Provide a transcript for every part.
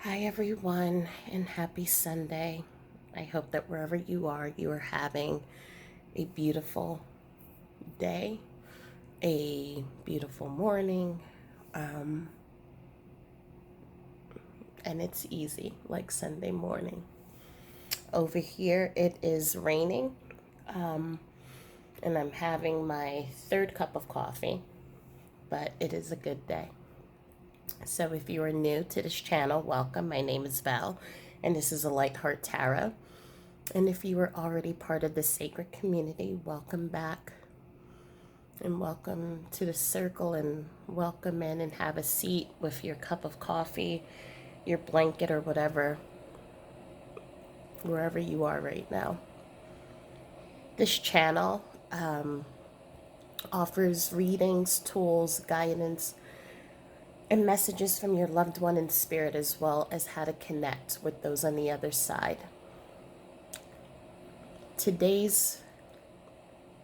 Hi, everyone, and happy Sunday. I hope that wherever you are having a beautiful day, a beautiful morning, um, and it's easy like Sunday morning. Over here, it is raining, um, and I'm having my third cup of coffee, but it is a good day. So, if you are new to this channel, welcome. My name is Val, and this is a Light Heart Tarot. And if you are already part of the sacred community, welcome back and welcome to the circle, and welcome in and have a seat with your cup of coffee, your blanket, or whatever, wherever you are right now. This channel offers readings, tools, guidance, and messages from your loved one in spirit, as well as how to connect with those on the other side. Today's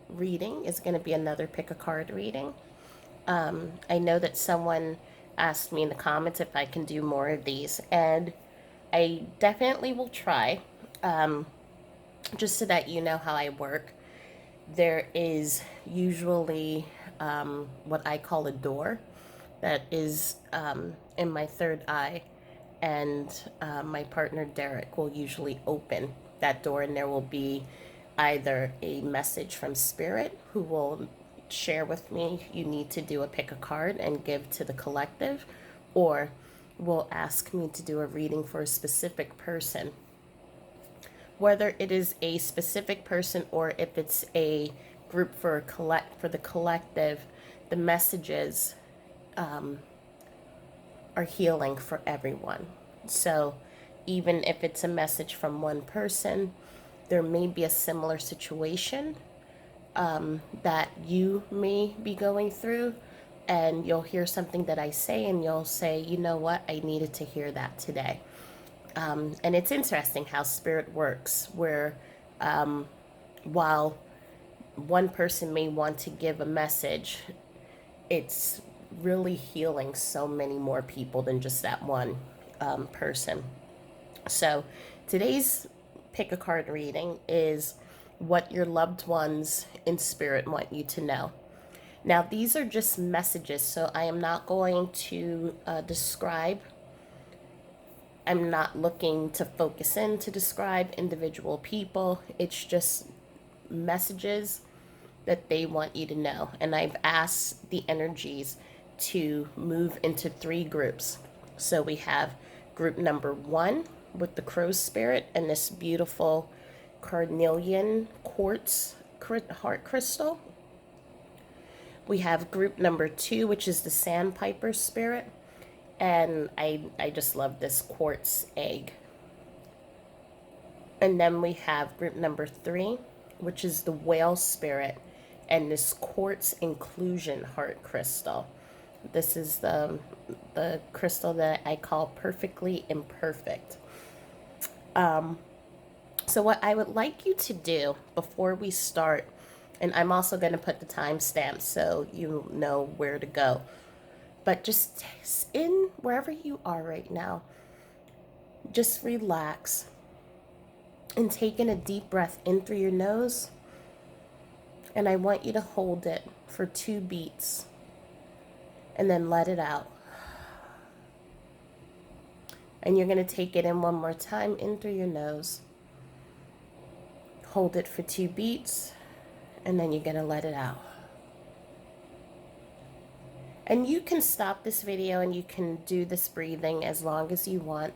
reading is going to be another pick a card reading. I know that someone asked me in the comments if I can do more of these, and I definitely will try. Just so that you know how I work, there is usually what I call a door that is in my third eye, and my partner Derek will usually open that door, and there will be either a message from Spirit who will share with me, you need to do a pick a card and give to the collective, or will ask me to do a reading for a specific person. Whether it is a specific person or if it's a group for the collective, the messages are healing for everyone. So even if it's a message from one person, there may be a similar situation that you may be going through, and you'll hear something that I say and you'll say, you know what, I needed to hear that today. And it's interesting how spirit works, where while one person may want to give a message, it's really healing so many more people than just that one person. So today's pick a card reading is what your loved ones in spirit want you to know. Now, these are just messages, so I am not going to describe. I'm not looking to focus in to describe individual people. It's just messages that they want you to know. And I've asked the energies to move into three groups. So we have group number one with the crow's spirit and this beautiful carnelian quartz heart crystal. We have group number two, which is the sandpiper spirit. And I just love this quartz egg. And then we have group number three, which is the whale spirit and this quartz inclusion heart crystal. This is the crystal that I call perfectly imperfect. So what I would like you to do before we start, and I'm also going to put the timestamp so you know where to go, but just in wherever you are right now, just relax and take in a deep breath in through your nose. And I want you to hold it for 2 beats and then let it out. And you're going to take it in one more time in through your nose. Hold it for 2 beats and then you're going to let it out. And you can stop this video and you can do this breathing as long as you want.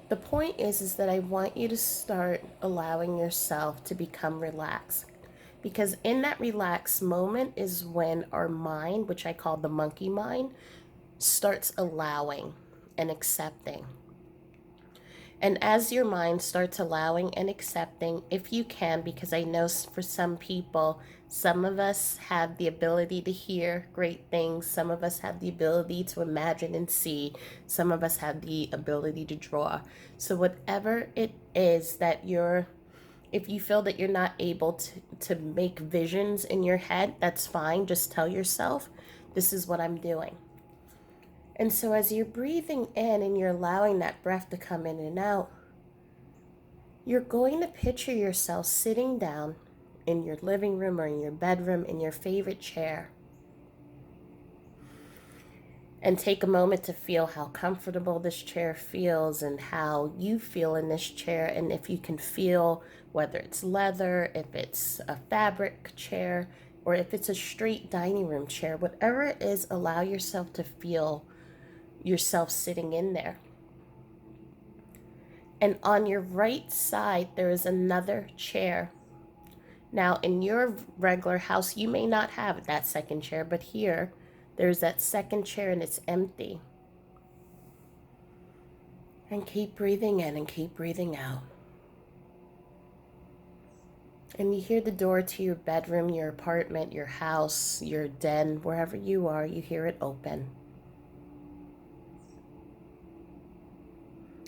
The point is that I want you to start allowing yourself to become relaxed. Because in that relaxed moment is when our mind, which I call the monkey mind, starts allowing and accepting. And as your mind starts allowing and accepting, if you can, because I know for some people, some of us have the ability to hear great things. Some of us have the ability to imagine and see. Some of us have the ability to draw. So whatever it is that if you feel that you're not able to make visions in your head, that's fine. Just tell yourself, this is what I'm doing. And so as you're breathing in and you're allowing that breath to come in and out, you're going to picture yourself sitting down in your living room or in your bedroom in your favorite chair. And take a moment to feel how comfortable this chair feels and how you feel in this chair. And if you can feel whether it's leather, if it's a fabric chair, or if it's a straight dining room chair, whatever it is, allow yourself to feel yourself sitting in there. And on your right side, there is another chair. Now, in your regular house, you may not have that second chair, but here, there's that second chair and it's empty. And keep breathing in and keep breathing out. And you hear the door to your bedroom, your apartment, your house, your den, wherever you are, you hear it open.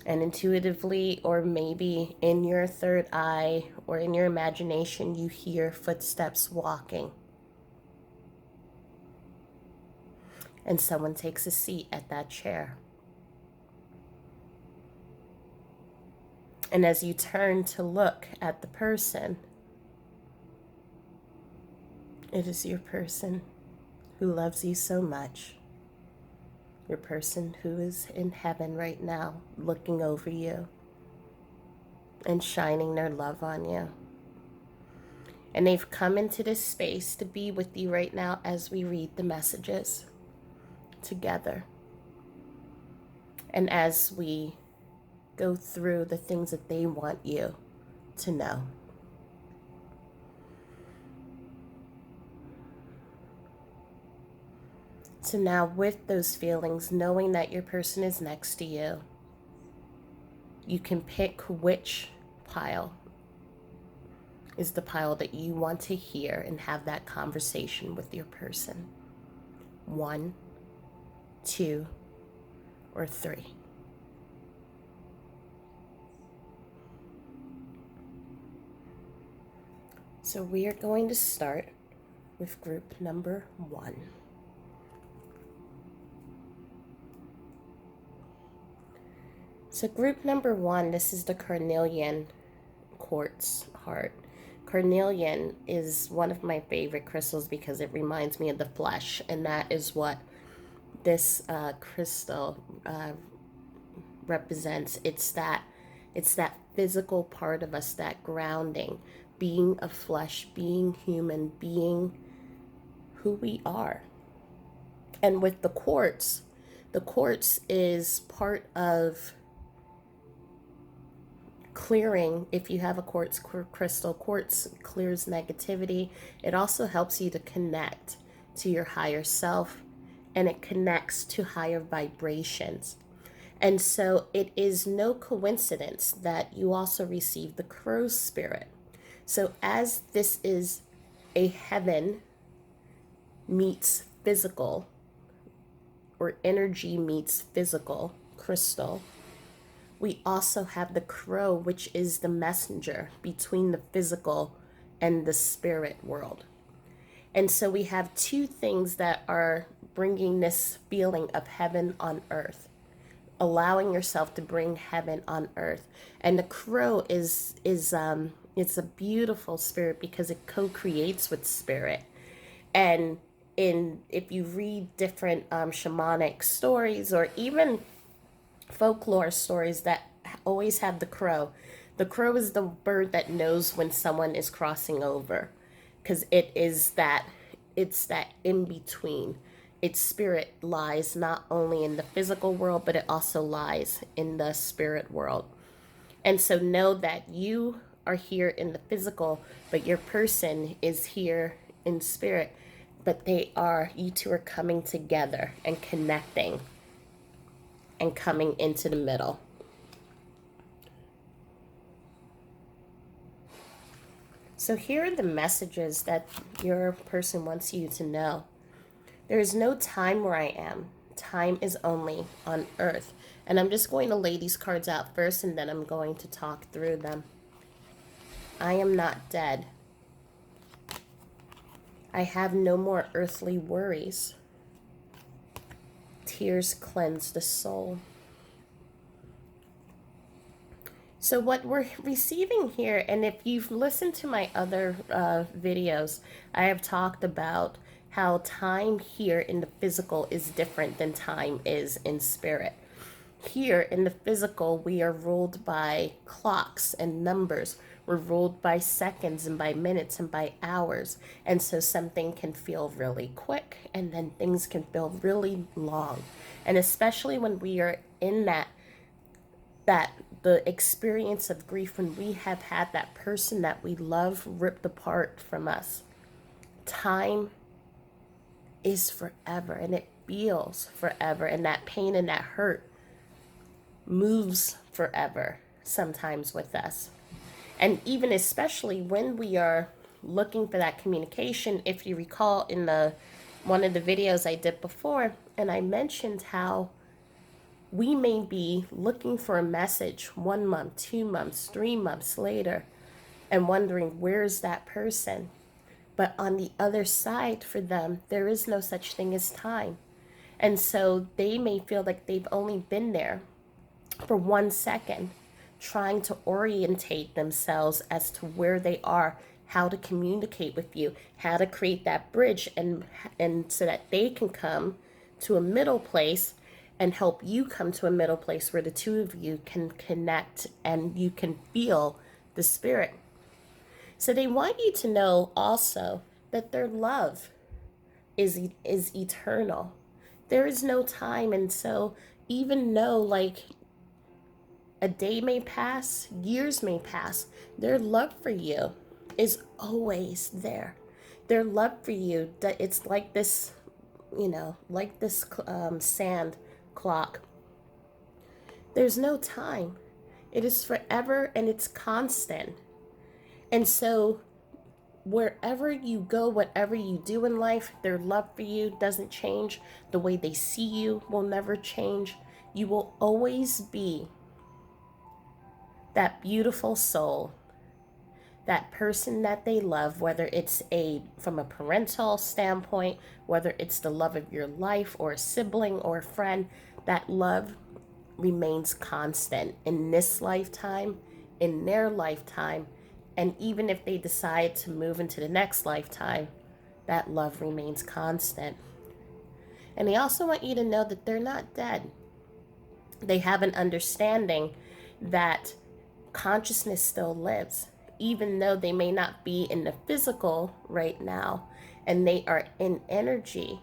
And intuitively, or maybe in your third eye or in your imagination, you hear footsteps walking. And someone takes a seat at that chair. And as you turn to look at the person, it is your person who loves you so much. Your person who is in heaven right now, looking over you and shining their love on you. And they've come into this space to be with you right now as we read the messages together. And as we go through the things that they want you to know. So now with those feelings, knowing that your person is next to you, you can pick which pile is the pile that you want to hear and have that conversation with your person. 1, 2, or 3. So we are going to start with group number 1. So group number 1, this is the carnelian quartz heart. Carnelian is one of my favorite crystals because it reminds me of the flesh, and that is what this crystal represents. It's that physical part of us, that grounding, being of flesh, being human, being who we are. And with the quartz is part of clearing. If you have a quartz crystal, quartz clears negativity. It also helps you to connect to your higher self, and it connects to higher vibrations. And so it is no coincidence that you also receive the crow spirit. So as this is a heaven meets physical, or energy meets physical crystal, we also have the crow, which is the messenger between the physical and the spirit world. And so we have two things that are bringing this feeling of heaven on earth, allowing yourself to bring heaven on earth. And the crow is it's a beautiful spirit because it co-creates with spirit. And if you read different shamanic stories, or even folklore stories that always have the crow is the bird that knows when someone is crossing over, because it's that in between. Its spirit lies not only in the physical world, but it also lies in the spirit world. And so know that you are here in the physical, but your person is here in spirit. But you two are coming together and connecting and coming into the middle. So here are the messages that your person wants you to know. There is no time where I am. Time is only on earth. And I'm just going to lay these cards out first, and then I'm going to talk through them. I am not dead. I have no more earthly worries. tears cleanse the soul. So what we're receiving here, and if you've listened to my other videos, I have talked about how time here in the physical is different than time is in spirit. Here in the physical, we are ruled by clocks and numbers. We're ruled by seconds and by minutes and by hours. And so something can feel really quick and then things can feel really long. And especially when we are in that the experience of grief, when we have had that person that we love ripped apart from us. Time is forever and it feels forever, and that pain and that hurt moves forever sometimes with us. And even especially when we are looking for that communication, if you recall in the one of the videos I did before, and I mentioned how we may be looking for a message 1 month, 2 months, 3 months later, and wondering, where's that person? But on the other side for them, there is no such thing as time. And so they may feel like they've only been there for 1 second, trying to orientate themselves as to where they are, how to communicate with you, how to create that bridge, and so that they can come to a middle place and help you come to a middle place where the two of you can connect and you can feel the spirit. So they want you to know also that their love is eternal. There is no time. And so even though like a day may pass, years may pass, their love for you is always there. Their love for you, that it's like this, like this sand clock. There's no time. It is forever and it's constant. And so wherever you go, whatever you do in life, their love for you doesn't change. The way they see you will never change. You will always be that beautiful soul, that person that they love, whether it's from a parental standpoint, whether it's the love of your life or a sibling or a friend. That love remains constant in this lifetime, in their lifetime, and even if they decide to move into the next lifetime, that love remains constant. And they also want you to know that they're not dead. They have an understanding that consciousness still lives, even though they may not be in the physical right now, and they are in energy.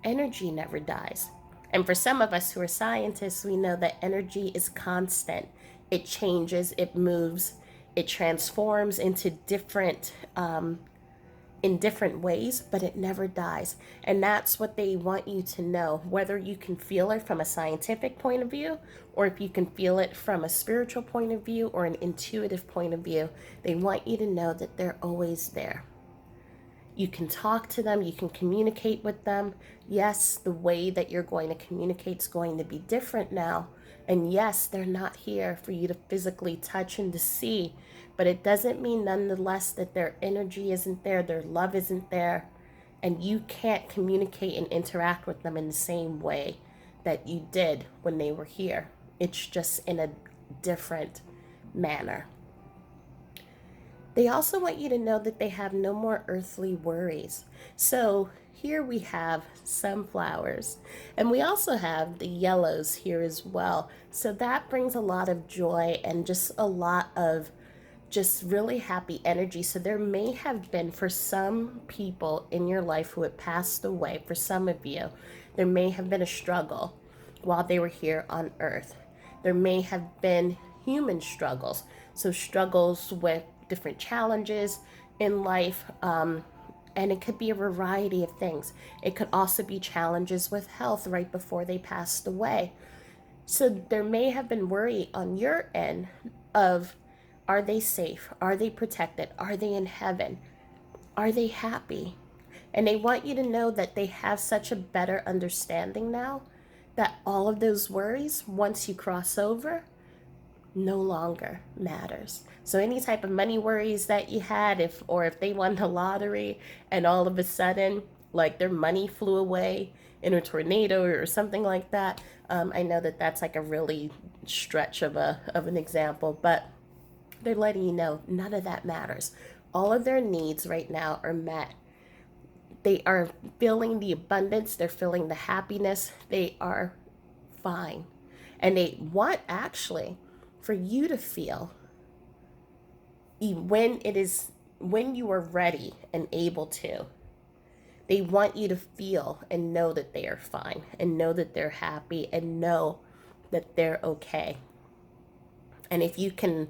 Energy never dies. And for some of us who are scientists, we know that energy is constant. It changes, it moves, it transforms into in different ways, but it never dies. And that's what they want you to know, whether you can feel it from a scientific point of view, or if you can feel it from a spiritual point of view or an intuitive point of view. They want you to know that they're always there. You can talk to them, you can communicate with them. Yes, the way that you're going to communicate is going to be different now. And yes, they're not here for you to physically touch and to see, but it doesn't mean nonetheless that their energy isn't there, their love isn't there, and you can't communicate and interact with them in the same way that you did when they were here. It's just in a different manner. They also want you to know that they have no more earthly worries. So here we have sunflowers, and we also have the yellows here as well. So that brings a lot of joy and just a lot of just really happy energy. So there may have been, for some people in your life who had passed away, for some of you, there may have been a struggle while they were here on earth. There may have been human struggles. So struggles with different challenges in life, and it could be a variety of things. It could also be challenges with health right before they passed away. So there may have been worry on your end of, are they safe? Are they protected? Are they in heaven? Are they happy? And they want you to know that they have such a better understanding now that all of those worries, once you cross over, no longer matters. So any type of money worries that you had, if they won the lottery and all of a sudden like their money flew away in a tornado or something like that. I know that that's like a really stretch of an example, but they're letting you know none of that matters. All of their needs right now are met. They are feeling the abundance, they're feeling the happiness, they are fine. And they want actually for you to feel when you are ready and able to. They want you to feel and know that they are fine and know that they're happy and know that they're okay. And if you can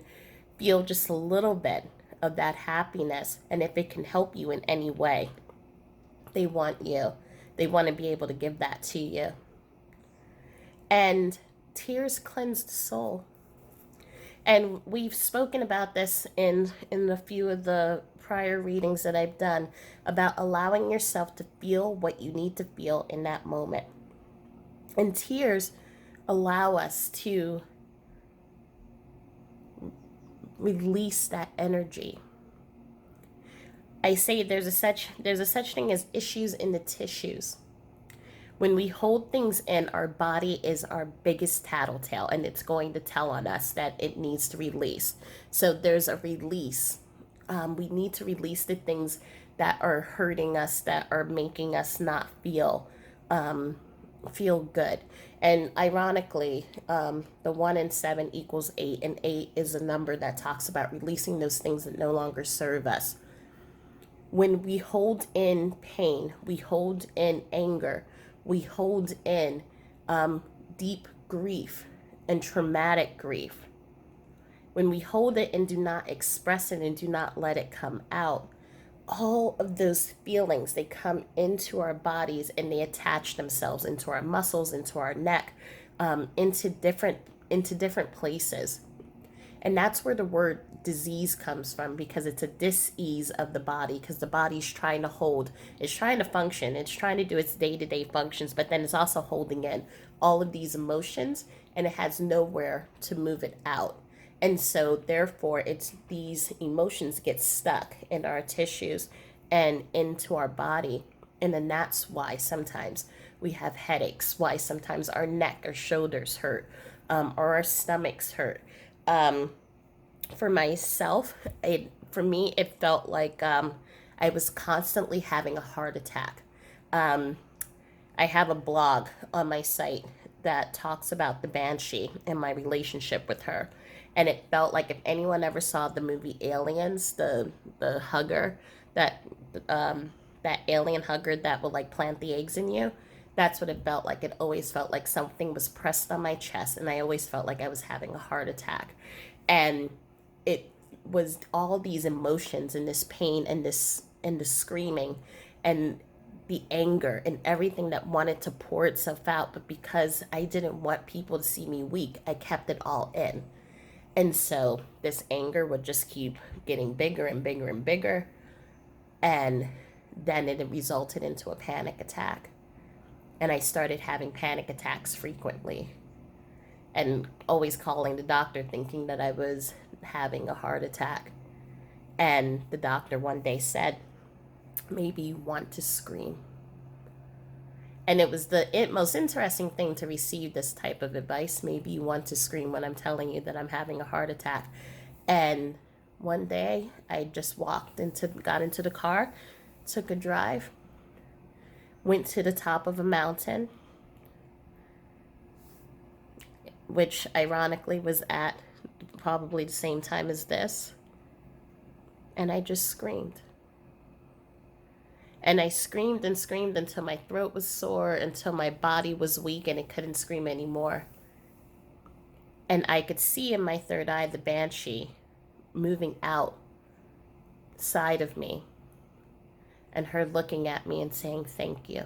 feel just a little bit of that happiness, and if it can help you in any way, they want you. They want to be able to give that to you. And tears cleanse the soul. And we've spoken about this in a few of the prior readings that I've done about allowing yourself to feel what you need to feel in that moment. And tears allow us to release that energy. I say there's a such thing as issues in the tissues. When we hold things in, our body is our biggest tattletale, and it's going to tell on us that it needs to release. So there's a release. We need to release the things that are hurting us, that are making us not feel good. And ironically, the 1 and 7 equals 8, and 8 is a number that talks about releasing those things that no longer serve us. When we hold in pain, we hold in anger, we hold in deep grief and traumatic grief. When we hold it and do not express it and do not let it come out, all of those feelings, they come into our bodies and they attach themselves into our muscles, into our neck, into different places. And that's where the word disease comes from, because it's a dis-ease of the body, because the body's trying to hold, it's trying to function, it's trying to do its day-to-day functions, but then it's also holding in all of these emotions, and it has nowhere to move it out. And so therefore it's these emotions get stuck in our tissues and into our body. And then that's why sometimes we have headaches, why sometimes our neck or shoulders hurt, or our stomachs hurt. For myself, for me, it felt like I was constantly having a heart attack. I have a blog on my site that talks about the Banshee and my relationship with her. And it felt like if anyone ever saw the movie Aliens, the hugger, that that alien hugger that would like plant the eggs in you, that's what it felt like. It always felt like something was pressed on my chest, and I always felt like I was having a heart attack. And it was all these emotions and this pain and this screaming and the anger and everything that wanted to pour itself out, but because I didn't want people to see me weak, I kept it all in. And so this anger would just keep getting bigger and bigger and bigger, and then it resulted into a panic attack. And I started having panic attacks frequently and always calling the doctor thinking that I was having a heart attack. And the doctor one day said, maybe you want to scream. And it was the most interesting thing to receive this type of advice. Maybe you want to scream when I'm telling you that I'm having a heart attack. And one day I just got into the car, took a drive, went to the top of a mountain, which ironically was at probably the same time as this. And I just screamed. And I screamed and screamed until my throat was sore, until my body was weak and it couldn't scream anymore. And I could see in my third eye the Banshee moving outside of me, and her looking at me and saying, thank you.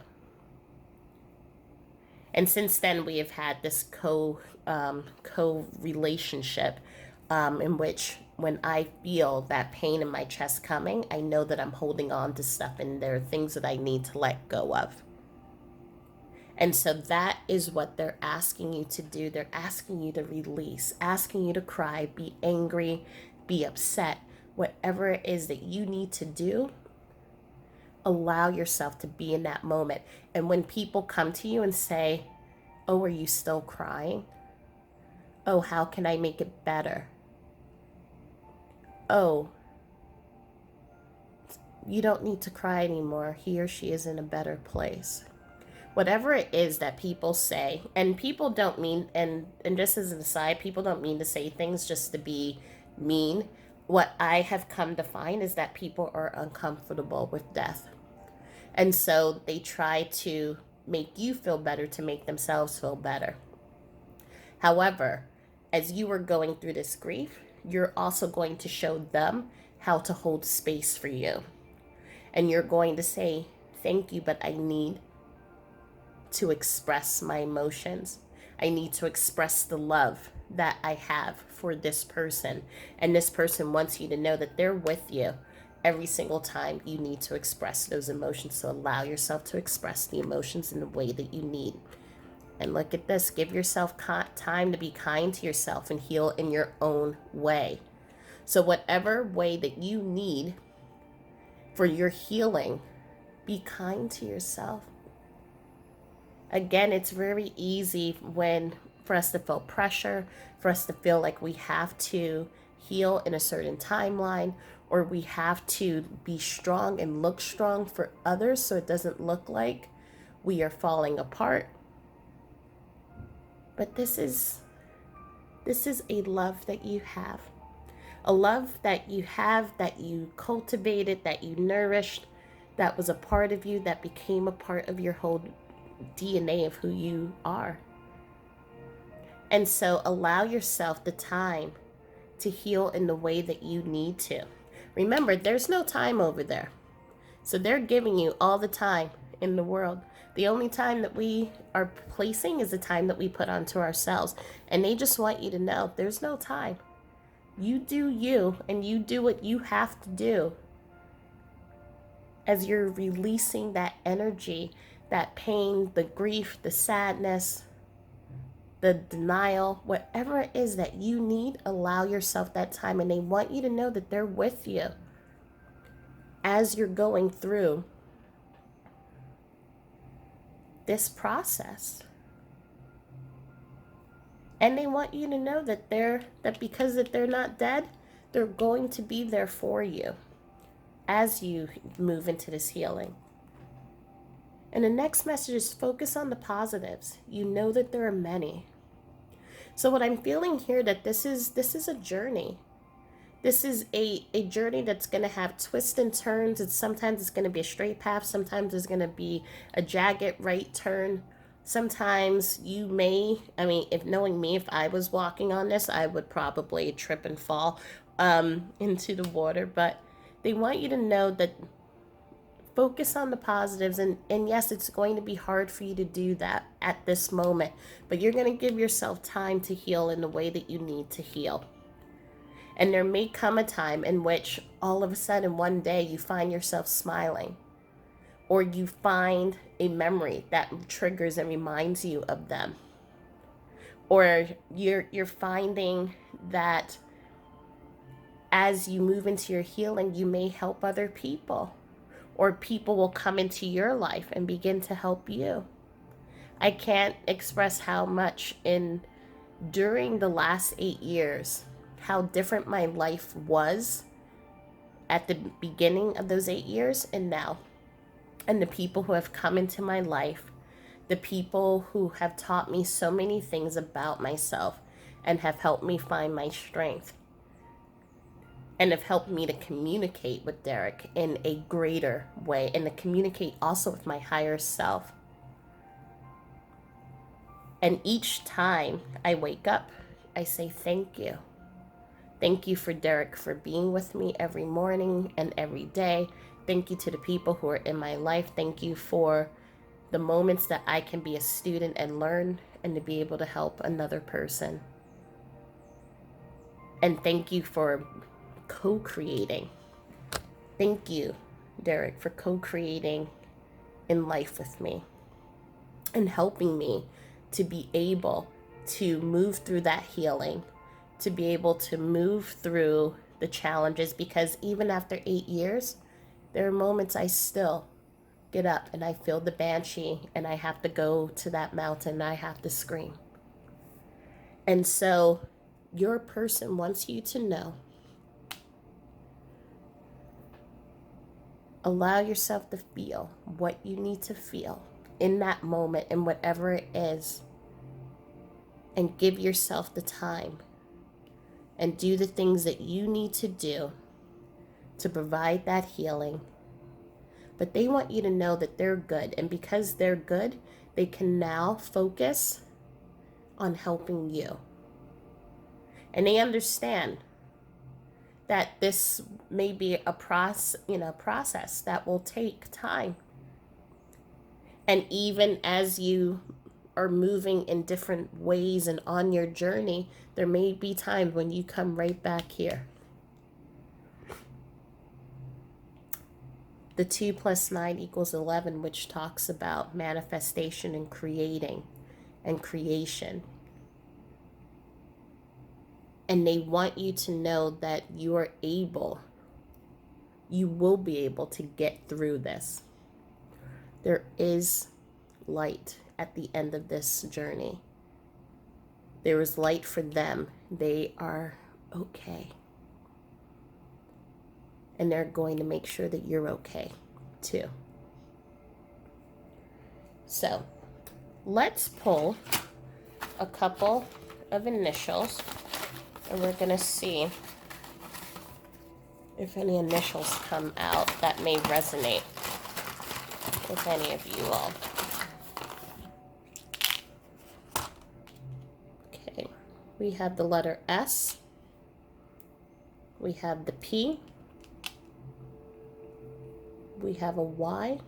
And since then, we have had this co-relationship in which when I feel that pain in my chest coming, I know that I'm holding on to stuff and there are things that I need to let go of. And so that is what they're asking you to do. They're asking you to release, asking you to cry, be angry, be upset, whatever it is that you need to do. Allow yourself to be in that moment. And when people come to you and say, oh, are you still crying? Oh, how can I make it better? Oh, you don't need to cry anymore. He or she is in a better place. Whatever it is that people say, and people don't mean, and just as an aside, people don't mean to say things just to be mean. What I have come to find is that people are uncomfortable with death. And so they try to make you feel better to make themselves feel better. However, as you are going through this grief, you're also going to show them how to hold space for you. And you're going to say, thank you, but I need to express my emotions. I need to express the love that I have for this person. And this person wants you to know that they're with you every single time you need to express those emotions. So allow yourself to express the emotions in the way that you need. And look at this. Give yourself time to be kind to yourself and heal in your own way. So whatever way that you need for your healing, be kind to yourself. Again, it's very easy for us to feel pressure, for us to feel like we have to heal in a certain timeline, or we have to be strong and look strong for others so it doesn't look like we are falling apart. But this is a love that you have. A love that you have, that you cultivated, that you nourished, that was a part of you, that became a part of your whole DNA of who you are. And so allow yourself the time to heal in the way that you need to. Remember, there's no time over there. So they're giving you all the time in the world. The only time that we are placing is the time that we put onto ourselves. And they just want you to know there's no time. You do you, and you do what you have to do as you're releasing that energy, that pain, the grief, the sadness, the denial, whatever it is that you need. Allow yourself that time. And they want you to know that they're with you as you're going through this process. And they want you to know that because they're not dead, they're going to be there for you as you move into this healing. And the next message is focus on the positives. You know that there are many. So what I'm feeling here, that this is a journey. This is a journey that's going to have twists and turns. Sometimes it's going to be a straight path. Sometimes it's going to be a jagged right turn. Sometimes you may, if knowing me, if I was walking on this, I would probably trip and fall into the water. But they want you to know that focus on the positives. And yes, it's going to be hard for you to do that at this moment. But you're going to give yourself time to heal in the way that you need to heal. And there may come a time in which all of a sudden one day you find yourself smiling, or you find a memory that triggers and reminds you of them, or you're finding that as you move into your healing, you may help other people, or people will come into your life and begin to help you. I can't express how much during the last 8 years, how different my life was at the beginning of those 8 years and now. And the people who have come into my life, the people who have taught me so many things about myself and have helped me find my strength and have helped me to communicate with Derek in a greater way, and to communicate also with my higher self. And each time I wake up, I say thank you. Thank you for Derek for being with me every morning and every day. Thank you to the people who are in my life. Thank you for the moments that I can be a student and learn and to be able to help another person. And thank you for co-creating. Thank you, Derek, for co-creating in life with me and helping me to be able to move through that healing, to be able to move through the challenges, because even after 8 years, There are moments I still get up and I feel the banshee and I have to go to that mountain and I have to scream. And so your person wants you to know, allow yourself to feel what you need to feel in that moment and whatever it is, and give yourself the time and do the things that you need to do to provide that healing. But they want you to know that they're good, and because they're good, they can now focus on helping you. And they understand that this may be a process that will take time. And even as you are moving in different ways and on your journey, there may be times when you come right back here. The 2 + 9 = 11, which talks about manifestation and creating and creation. And they want you to know that you will be able to get through this. There is light at the end of this journey. There is light for them. They are okay. And they're going to make sure that you're okay too. So let's pull a couple of initials, and we're going to see if any initials come out that may resonate with any of you all. Okay, we have the letter S, we have the P, we have a Y,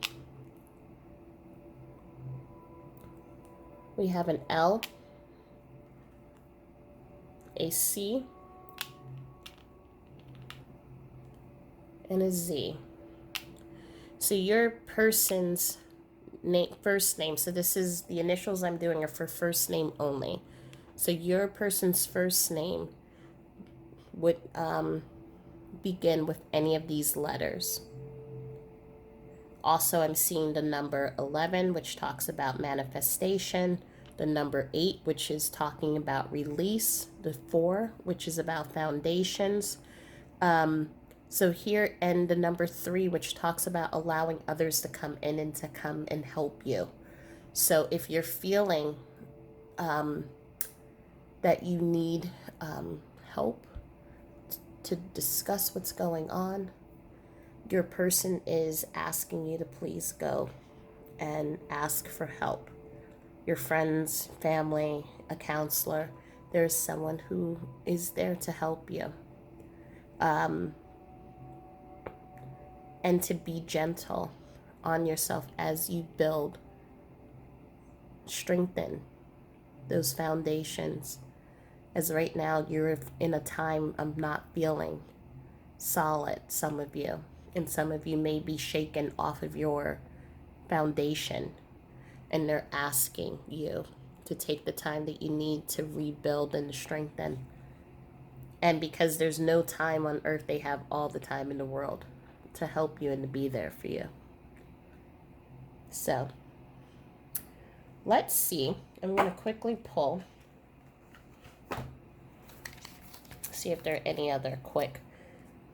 we have an L, a C, and a Z. So your person's first name, so this is the initials I'm doing are for first name only. So your person's first name would begin with any of these letters. Also, I'm seeing the number 11, which talks about manifestation, the number 8, which is talking about release, the 4, which is about foundations. So here, and the number 3, which talks about allowing others to come in and to come and help you. So if you're feeling that you need help to discuss what's going on, your person is asking you to please go and ask for help. Your friends, family, a counselor, there's someone who is there to help you. And to be gentle on yourself as you build, strengthen those foundations. As right now you're in a time of not feeling solid, some of you. And some of you may be shaken off of your foundation, and they're asking you to take the time that you need to rebuild and strengthen. And because there's no time on earth, they have all the time in the world to help you and to be there for you. So let's see. I'm going to quickly pull, see if there are any other quick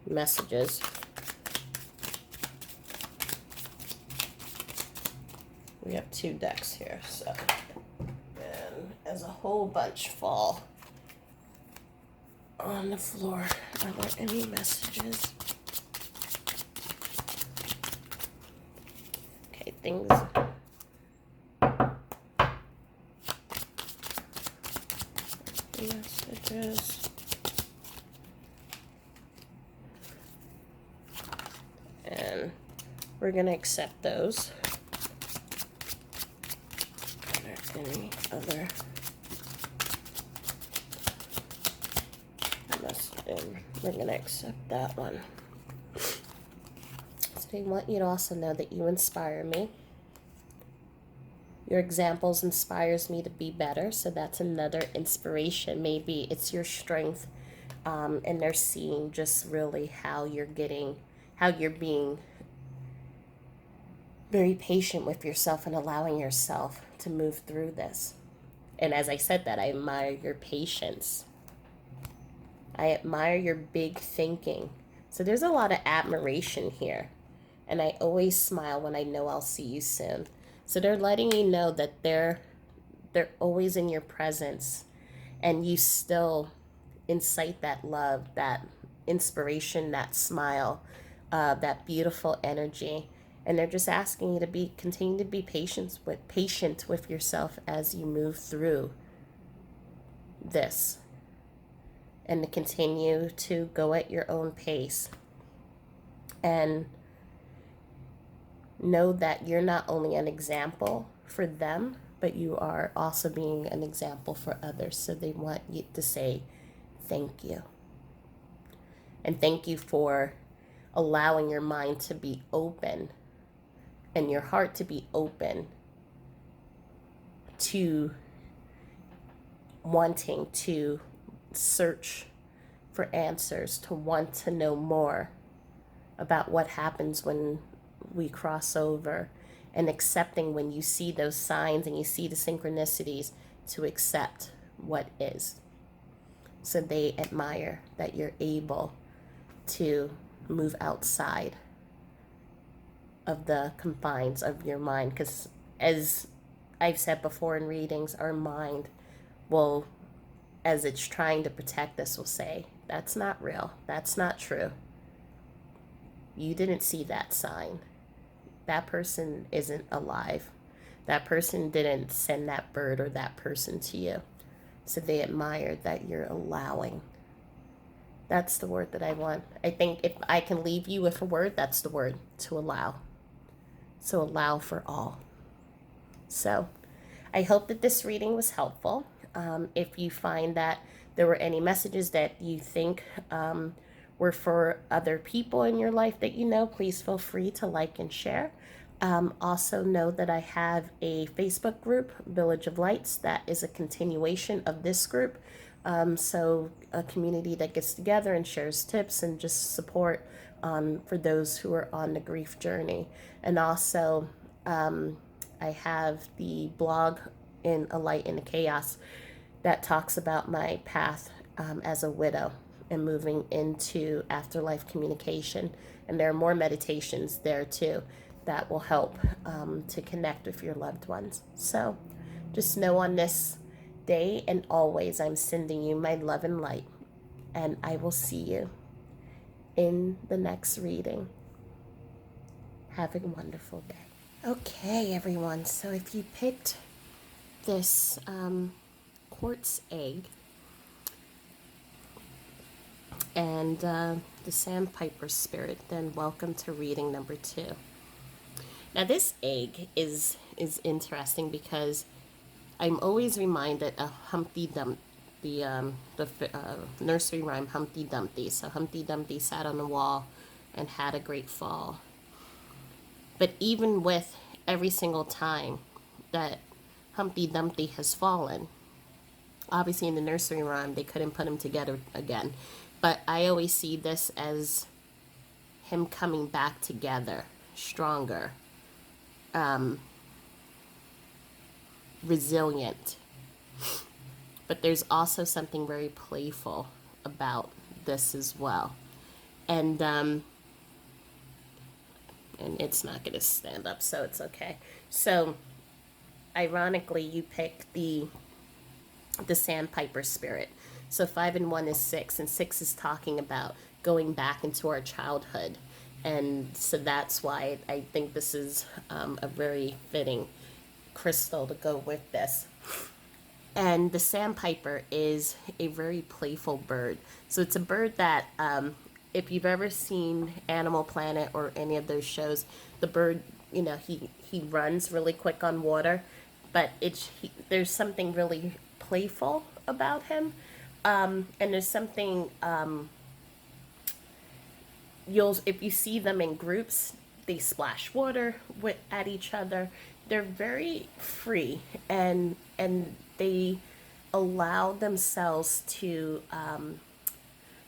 messages. We have 2 decks here, so, and as a whole bunch fall on the floor, are there any messages? Okay, things. Messages. And we're going to accept those. Any other message? We're going to accept that one. So I want you to also know that you inspire me. Your examples inspires me to be better. So that's another inspiration. Maybe it's your strength, and they're seeing just really how you're being very patient with yourself and allowing yourself to move through this. And as I said that, I admire your patience. I admire your big thinking. So there's a lot of admiration here. And I always smile when I know I'll see you soon. So they're letting you know that they're always in your presence, and you still incite that love, that inspiration, that smile, that beautiful energy. And they're just asking you to continue to be patient with yourself as you move through this, and to continue to go at your own pace, and know that you're not only an example for them, but you are also being an example for others. So they want you to say thank you. And thank you for allowing your mind to be open and your heart to be open to wanting to search for answers, to want to know more about what happens when we cross over, and accepting when you see those signs and you see the synchronicities, to accept what is. So they admire that you're able to move outside of the confines of your mind, because as I've said before in readings, our mind will, as it's trying to protect us, will say, that's not real, that's not true, you didn't see that sign, that person isn't alive, that person didn't send that bird or that person to you. So they admire that you're allowing. That's the word that I want. I think if I can leave you with a word, that's the word: to allow. So allow for all. So I hope that this reading was helpful. If you find that there were any messages that you think were for other people in your life that you know, please feel free to like and share. Also know that I have a Facebook group, Village of Lights, that is a continuation of this group. So a community that gets together and shares tips and just support for those who are on the grief journey. And also I have the blog, In a Light in the Chaos, that talks about my path as a widow and moving into afterlife communication. And there are more meditations there too that will help to connect with your loved ones. So just know on this day and always, I'm sending you my love and light. And I will see you in the next reading. Have a wonderful day. Okay, everyone. So if you picked this quartz egg and the sandpiper spirit, then welcome to reading number 2. Now this egg is interesting because I'm always reminded of Humpty Dumpty, the nursery rhyme Humpty Dumpty. So Humpty Dumpty sat on the wall and had a great fall. But even with every single time that Humpty Dumpty has fallen, obviously in the nursery rhyme they couldn't put him together again. But I always see this as him coming back together, stronger, resilient. But there's also something very playful about this as well. And it's not going to stand up, so it's okay. So ironically, you pick the sandpiper spirit. So 5 and 1 is 6, and 6 is talking about going back into our childhood. And so that's why I think this is a very fitting crystal to go with this. And the sandpiper is a very playful bird. So it's a bird that, if you've ever seen Animal Planet or any of those shows, the bird, you know, he runs really quick on water, but there's something really playful about him. And there's something, if you see them in groups, they splash water at each other. They're very free, and they allow themselves to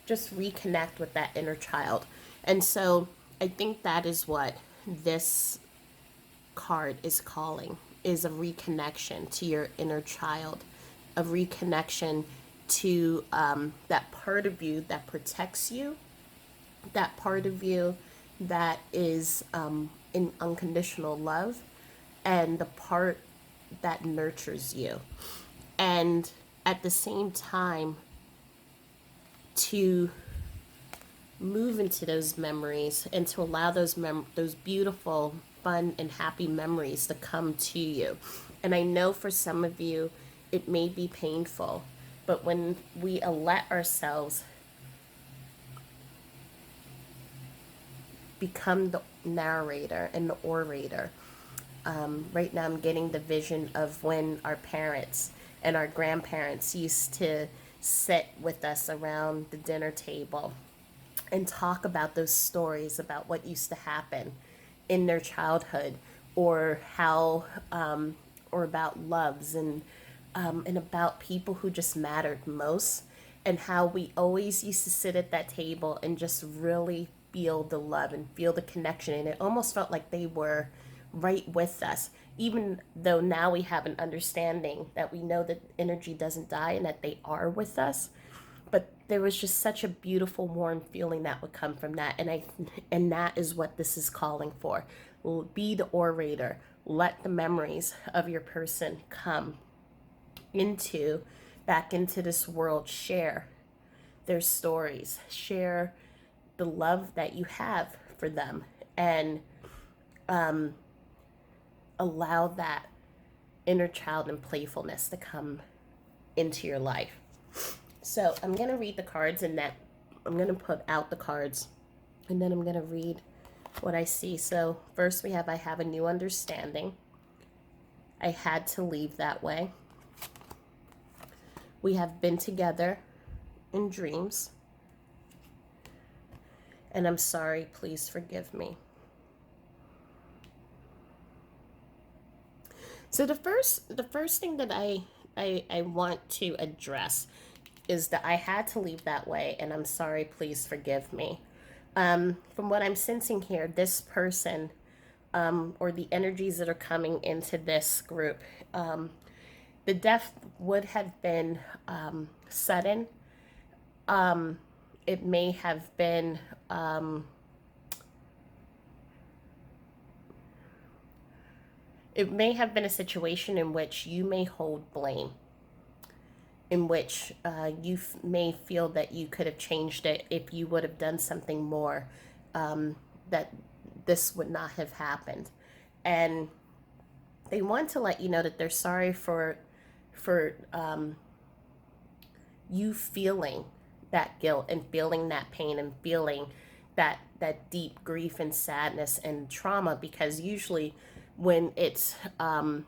just reconnect with that inner child. And so I think that is what this card is calling is a reconnection to your inner child, a reconnection to that part of you that protects you, that part of you that is in unconditional love, and the part that nurtures you. And at the same time, to move into those memories and to allow those beautiful, fun, and happy memories to come to you. And I know for some of you, it may be painful, but when we let ourselves become the narrator and the orator, right now I'm getting the vision of when our parents and our grandparents used to sit with us around the dinner table and talk about those stories about what used to happen in their childhood, or how or about loves, and about people who just mattered most, and how we always used to sit at that table and just really feel the love and feel the connection, and it almost felt like they were right with us, even though now we have an understanding that we know that energy doesn't die and that they are with us. But there was just such a beautiful, warm feeling that would come from that, and that is what this is calling for. Be the orator. Let the memories of your person come back into this world. Share their stories. Share the love that you have for them, and allow that inner child and playfulness to come into your life. So I'm going to read the cards, and that I'm going to put out the cards, and then I'm going to read what I see. So first we have, I have a new understanding. I had to leave that way. We have been together in dreams. And I'm sorry, please forgive me. So the first thing that I want to address is that I had to leave that way, and I'm sorry, please forgive me. From what I'm sensing here, this person, or the energies that are coming into this group, the death would have been sudden. It may have been a situation in which you may hold blame, in which you may feel that you could have changed it if you would have done something more, that this would not have happened. And they want to let you know that they're sorry for you feeling that guilt and feeling that pain and feeling that deep grief and sadness and trauma, because usually when it's a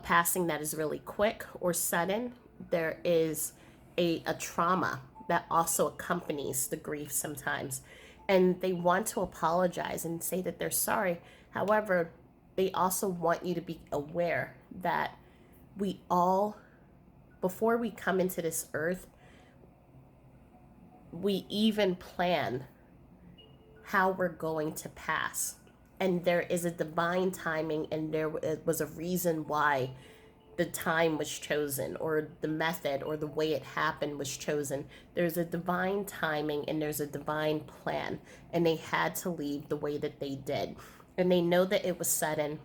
passing that is really quick or sudden, there is a trauma that also accompanies the grief sometimes. And they want to apologize and say that they're sorry. However, they also want you to be aware that we all, before we come into this earth, we even plan how we're going to pass. And there is a divine timing, and there was a reason why the time was chosen, or the method, or the way it happened was chosen. There's a divine timing, and there's a divine plan, and they had to leave the way that they did. And they know that it was sudden,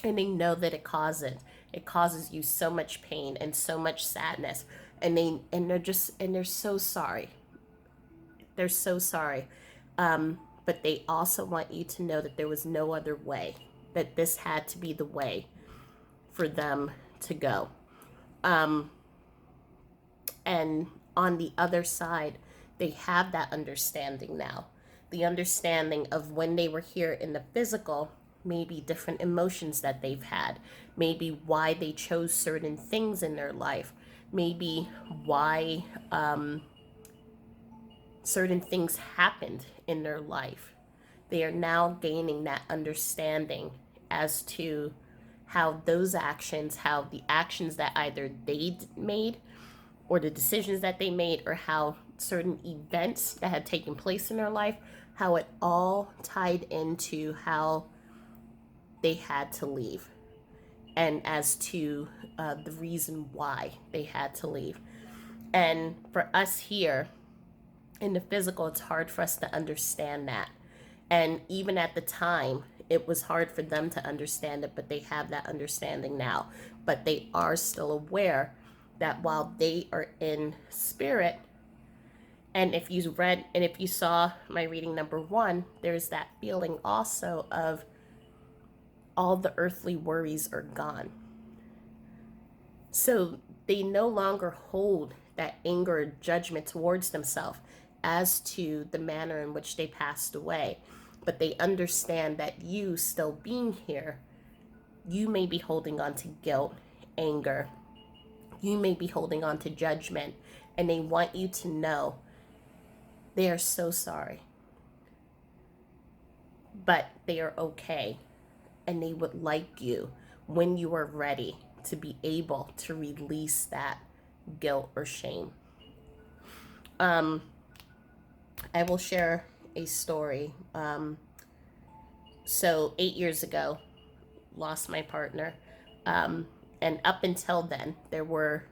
and they know that it causes you so much pain and so much sadness, and they're so sorry. They're so sorry. But they also want you to know that there was no other way, that this had to be the way for them to go. And on the other side, they have that understanding now. The understanding of when they were here in the physical, maybe different emotions that they've had, maybe why they chose certain things in their life, maybe why certain things happened in their life. They are now gaining that understanding as to how those actions, how the actions that either they made, or the decisions that they made, or how certain events that had taken place in their life, how it all tied into how they had to leave, and as to the reason why they had to leave. And for us here in the physical, it's hard for us to understand that. And even at the time, it was hard for them to understand it, but they have that understanding now. But they are still aware that while they are in spirit, and if you read and if you saw my reading number 1, there's that feeling also of all the earthly worries are gone. So they no longer hold that anger or judgment towards themselves as to the manner in which they passed away. But they understand that you still being here, you may be holding on to guilt, anger, you may be holding on to judgment, and they want you to know they are so sorry. But they are okay, and they would like you, when you are ready, to be able to release that guilt or shame. I will share a story. So 8 years ago, lost my partner. And up until then, there were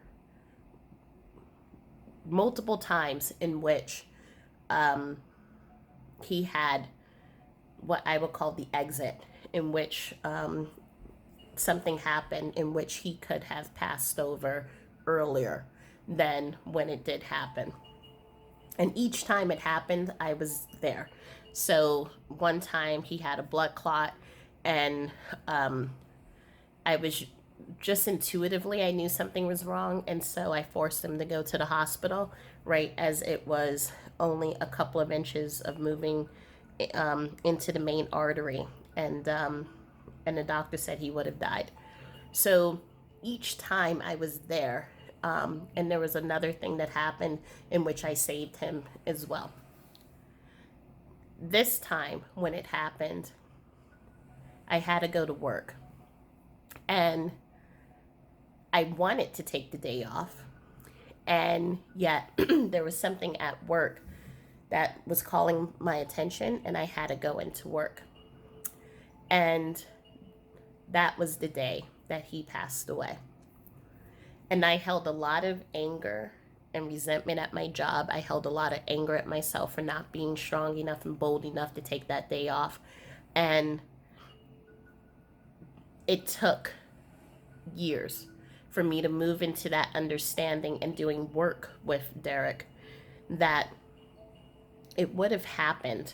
multiple times in which he had what I would call the exit, in which something happened in which he could have passed over earlier than when it did happen. And each time it happened, I was there. So one time he had a blood clot, and I was just intuitively, I knew something was wrong. And so I forced him to go to the hospital, right as it was only a couple of inches of moving into the main artery. And the doctor said he would have died. So each time I was there, and there was another thing that happened in which I saved him as well. This time, when it happened, I had to go to work. And I wanted to take the day off. And yet, there was something at work that was calling my attention, and I had to go into work. And that was the day that he passed away. And I held a lot of anger and resentment at my job. I held a lot of anger at myself for not being strong enough and bold enough to take that day off. And it took years for me to move into that understanding and doing work with Derek, that it would have happened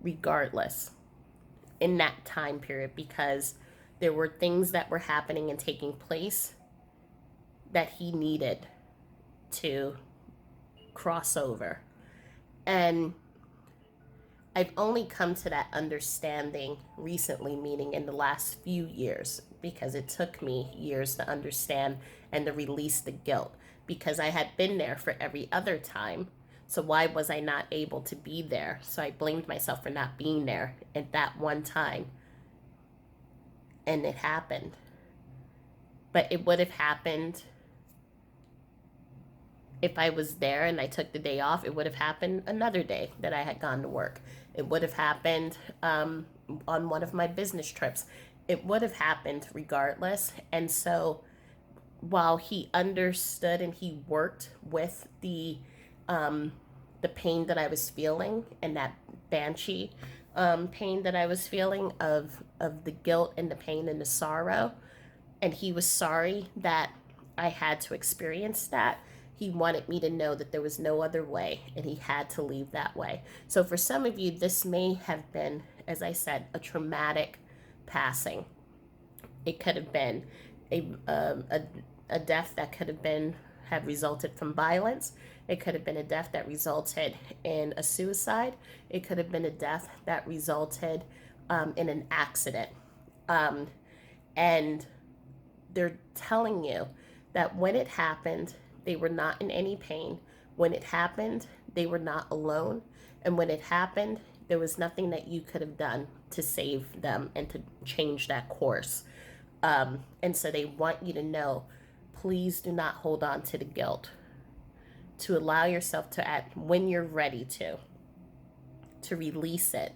regardless in that time period, because there were things that were happening and taking place that he needed to cross over. And I've only come to that understanding recently, meaning in the last few years, because it took me years to understand and to release the guilt, because I had been there for every other time. So why was I not able to be there? So I blamed myself for not being there at that one time. And it happened. But it would have happened if I was there and I took the day off. It would have happened another day that I had gone to work. It would have happened on one of my business trips. It would have happened regardless. And so while he understood and he worked with the pain that I was feeling, and that banshee pain that I was feeling of the guilt and the pain and the sorrow, and he was sorry that I had to experience that. He wanted me to know that there was no other way, and he had to leave that way. So for some of you, this may have been, as I said, a traumatic passing. It could have been a death that could have resulted from violence. It could have been a death that resulted in a suicide. It could have been a death that resulted in an accident. And they're telling you that when it happened, they were not in any pain. When it happened, they were not alone. And when it happened, there was nothing that you could have done to save them and to change that course. And so they want you to know, please do not hold on to the guilt. To allow yourself to act when you're ready to release it,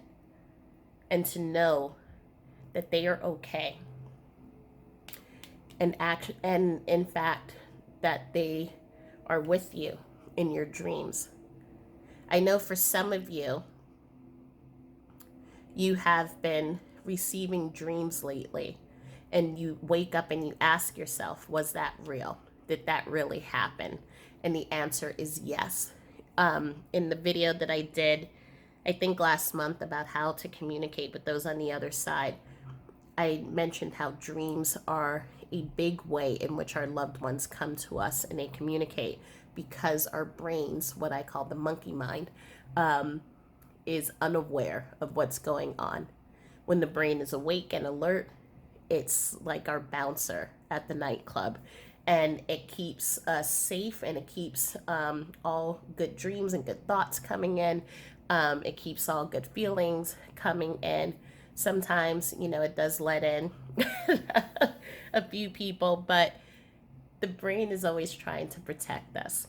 and to know that they are okay, and in fact that they are with you in your dreams. I know for some of you, you have been receiving dreams lately, and you wake up and you ask yourself, was that real? Did that really happen? And the answer is yes. In the video that I did, I think last month, about how to communicate with those on the other side, I mentioned how dreams are a big way in which our loved ones come to us and they communicate, because our brains, what I call the monkey mind, is unaware of what's going on. When the brain is awake and alert, it's like our bouncer at the nightclub, and it keeps us safe, and it keeps all good dreams and good thoughts coming in. It keeps all good feelings coming in. Sometimes, it does let in a few people, but the brain is always trying to protect us.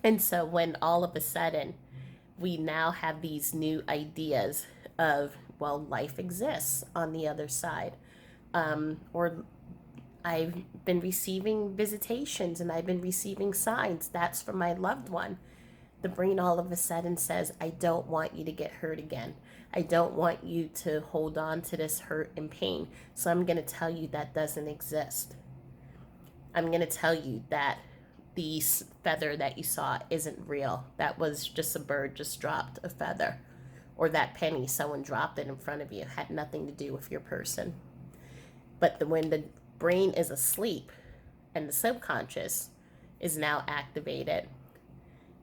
And so when all of a sudden we now have these new ideas of, well, life exists on the other side, or I've been receiving visitations and I've been receiving signs, that's from my loved one. The brain all of a sudden says, I don't want you to get hurt again. I don't want you to hold on to this hurt and pain. So I'm going to tell you that doesn't exist. I'm going to tell you that the feather that you saw isn't real. That was just a bird just dropped a feather. Or that penny, someone dropped it in front of you. It had nothing to do with your person. But when the brain is asleep and the subconscious is now activated,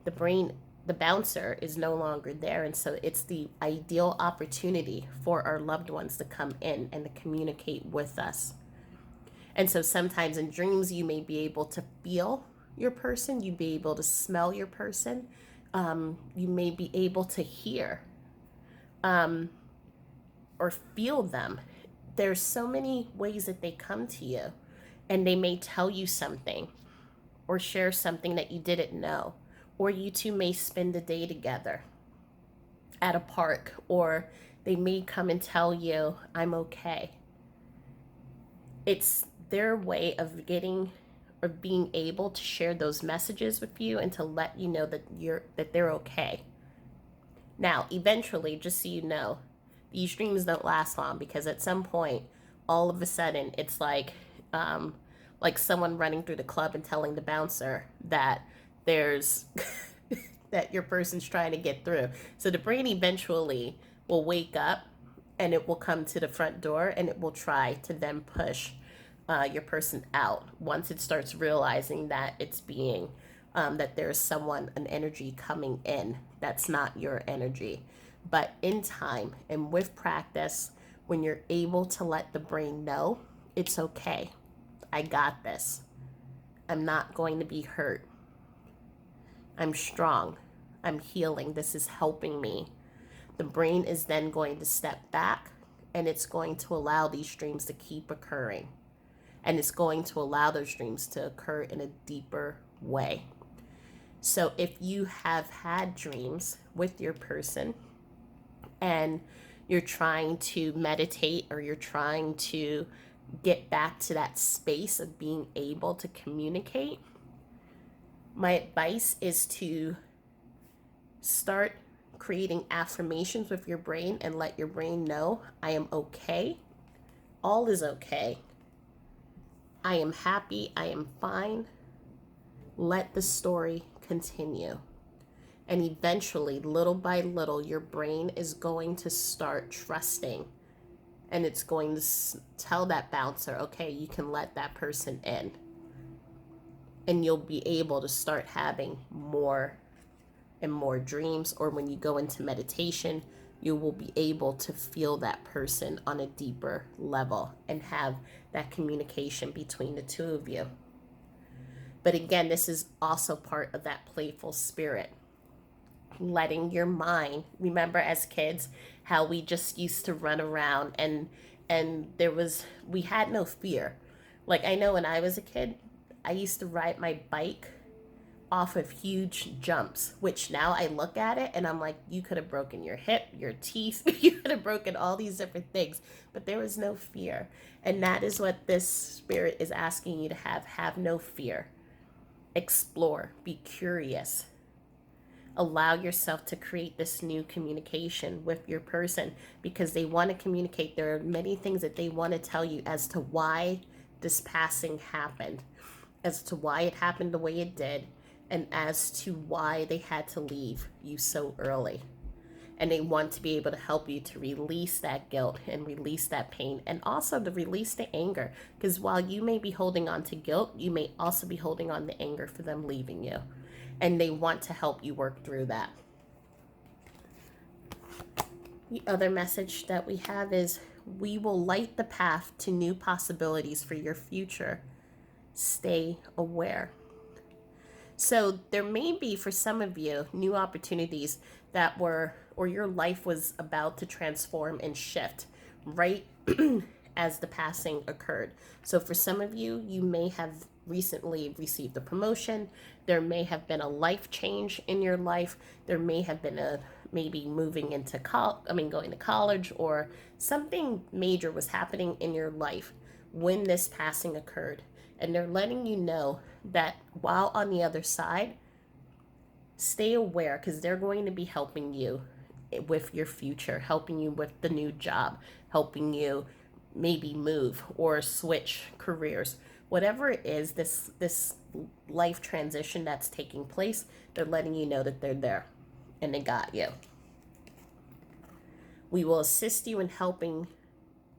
the brain, the bouncer, is no longer there. And so it's the ideal opportunity for our loved ones to come in and to communicate with us. And so sometimes in dreams, you may be able to feel your person, you be able to smell your person, you may be able to hear or feel them. There's so many ways that they come to you, and they may tell you something or share something that you didn't know, or you two may spend a day together at a park, or they may come and tell you, I'm okay. It's their way of getting or being able to share those messages with you and to let you know that they're okay. Now, eventually, just so you know, these dreams don't last long, because at some point, all of a sudden, it's like someone running through the club and telling the bouncer that there's that your person's trying to get through. So the brain eventually will wake up, and it will come to the front door, and it will try to then push your person out once it starts realizing that it's being that there's someone, an energy coming in that's not your energy. But in time and with practice, when you're able to let the brain know, it's okay, I got this, I'm not going to be hurt, I'm strong, I'm healing, this is helping me, the brain is then going to step back, and it's going to allow these dreams to keep occurring. And it's going to allow those dreams to occur in a deeper way. So if you have had dreams with your person, and you're trying to meditate, or you're trying to get back to that space of being able to communicate, my advice is to start creating affirmations with your brain and let your brain know, I am okay, all is okay, I am happy, I am fine. Let the story continue. And eventually, little by little, your brain is going to start trusting. And it's going to tell that bouncer, okay, you can let that person in. And you'll be able to start having more and more dreams. Or when you go into meditation, you will be able to feel that person on a deeper level and have that communication between the two of you. But again, this is also part of that playful spirit. Letting your mind, remember as kids how we just used to run around, and we had no fear. Like, I know when I was a kid, I used to ride my bike off of huge jumps, which now I look at it and I'm like, you could have broken your hip, your teeth, you could have broken all these different things, but there was no fear. And that is what this spirit is asking you to have. Have no fear. Explore, be curious. Allow yourself to create this new communication with your person because they want to communicate. There are many things that they want to tell you as to why this passing happened, as to why it happened the way it did, and as to why they had to leave you so early. And they want to be able to help you to release that guilt and release that pain, and also to release the anger. Because while you may be holding on to guilt, you may also be holding on to anger for them leaving you. And they want to help you work through that. The other message that we have is, we will light the path to new possibilities for your future. Stay aware. So there may be, for some of you, new opportunities that were, or your life was about to transform and shift right as the passing occurred. So for some of you, you may have recently received a promotion. There may have been a life change in your life. There may have been a maybe moving into going to college, or something major was happening in your life when this passing occurred. And they're letting you know that while on the other side, stay aware, because they're going to be helping you with your future, helping you with the new job, helping you maybe move or switch careers. Whatever it is, this life transition that's taking place, they're letting you know that they're there and they got you. We will assist you in helping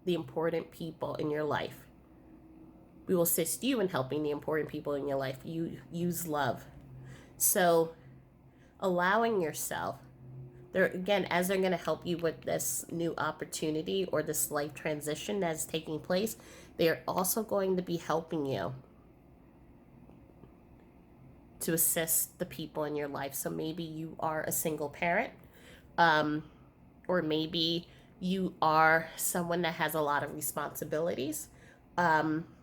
the important people in your life. We will assist you in helping the important people in your life. You use love. So allowing yourself, they're again, as they're going to help you with this new opportunity or this life transition that's taking place, they are also going to be helping you to assist the people in your life. So maybe you are a single parent, or maybe you are someone that has a lot of responsibilities.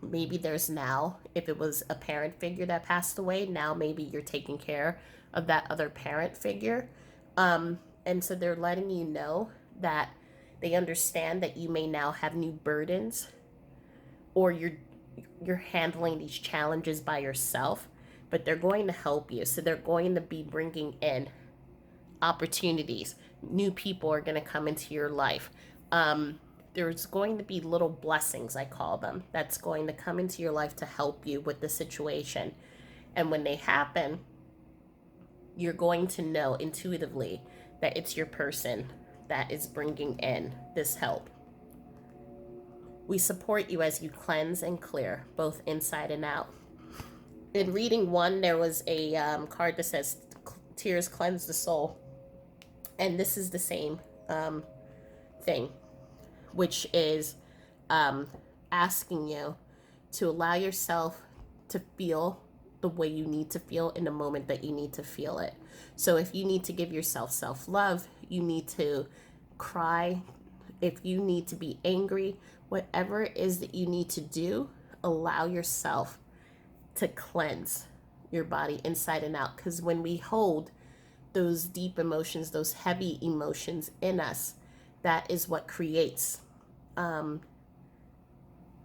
Maybe there's now, if it was a parent figure that passed away, now maybe you're taking care of that other parent figure. And so they're letting you know that they understand that you may now have new burdens, or you're handling these challenges by yourself, but they're going to help you. So they're going to be bringing in opportunities. New people are going to come into your life. There's going to be little blessings, I call them, that's going to come into your life to help you with the situation. And when they happen, you're going to know intuitively that it's your person that is bringing in this help. We support you as you cleanse and clear, both inside and out. In reading one, there was a card that says, tears cleanse the soul. And this is the same thing, which is asking you to allow yourself to feel the way you need to feel in the moment that you need to feel it. So if you need to give yourself self-love, you need to cry. If you need to be angry, whatever it is that you need to do, allow yourself to cleanse your body inside and out. Because when we hold those deep emotions, those heavy emotions in us, that is what creates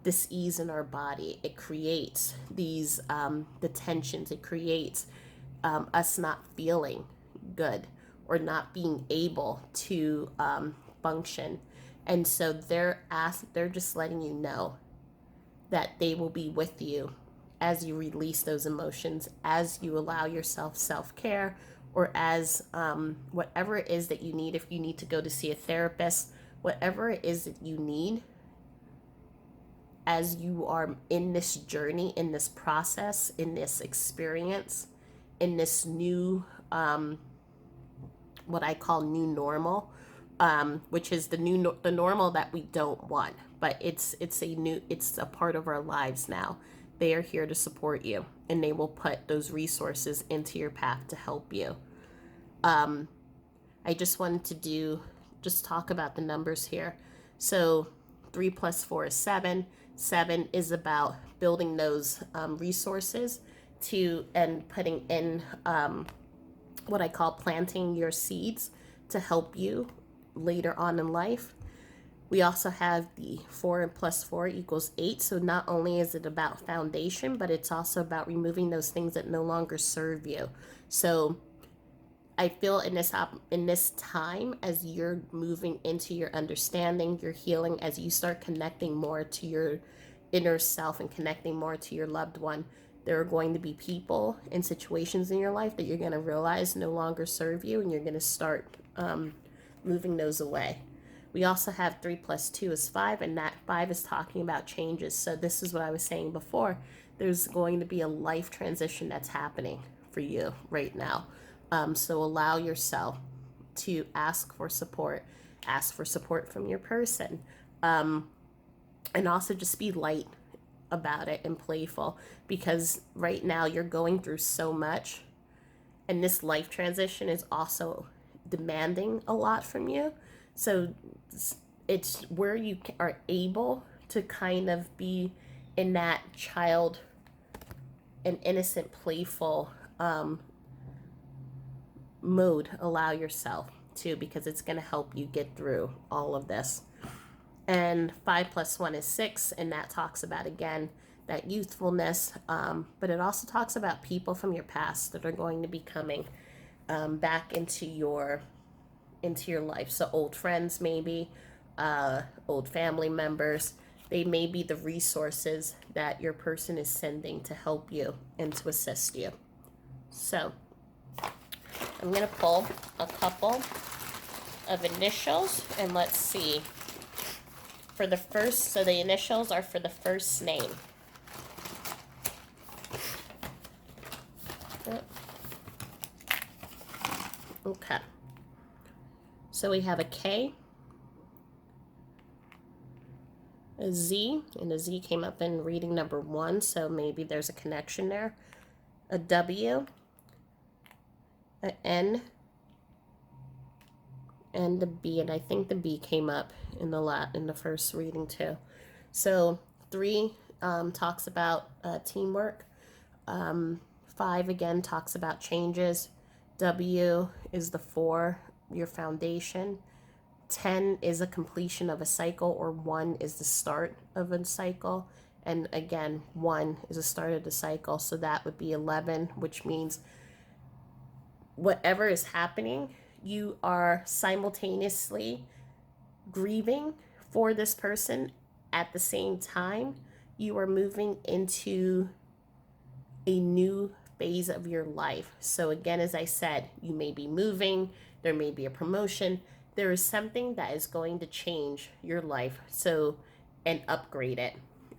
this ease in our body. It creates these the tensions. It creates us not feeling good or not being able to function. And so they're just letting you know that they will be with you as you release those emotions, as you allow yourself self-care, or as whatever it is that you need. If you need to go to see a therapist, whatever it is that you need, as you are in this journey, in this process, in this experience, in this new, what I call new normal, which is the normal that we don't want, but it's a part of our lives now. They are here to support you, and they will put those resources into your path to help you. I just wanted to talk about the numbers here. So 3 + 4 is 7. 7 is about building those resources and putting in what I call planting your seeds to help you later on in life. We also have the 4 plus 4 equals 8. So not only is it about foundation, but it's also about removing those things that no longer serve you. So I feel in this time, as you're moving into your understanding, your healing, as you start connecting more to your inner self and connecting more to your loved one, there are going to be people and situations in your life that you're going to realize no longer serve you, and you're going to start moving those away. We also have 3 plus 2 is 5, and that 5 is talking about changes. So this is what I was saying before. There's going to be a life transition that's happening for you right now. So allow yourself to ask for support. Ask for support from your person. And also just be light about it and playful, because right now you're going through so much, and this life transition is also demanding a lot from you. So it's where you are able to kind of be in that child and innocent, playful mode. Allow yourself to, because it's going to help you get through all of this. And 5 plus 1 is 6, and that talks about, again, that youthfulness, but it also talks about people from your past that are going to be coming back into your life. So old friends, maybe old family members, they may be the resources that your person is sending to help you and to assist you. So I'm going to pull a couple of initials, and let's see. For the first, so the initials are for the first name. Okay. So we have a K, a Z, and a Z came up in reading number 1, so maybe there's a connection there. A W, a N, and the B, and I think the B came up in the first reading too. So 3 talks about teamwork. 5 again talks about changes. W is the 4, your foundation. 10 is a completion of a cycle, or 1 is the start of a cycle. And again, 1 is the start of the cycle. So that would be 11, which means whatever is happening, you are simultaneously grieving for this person. At the same time, you are moving into a new phase of your life. So again, as I said, you may be moving, there may be a promotion, there is something that is going to change your life, so, and upgrade it.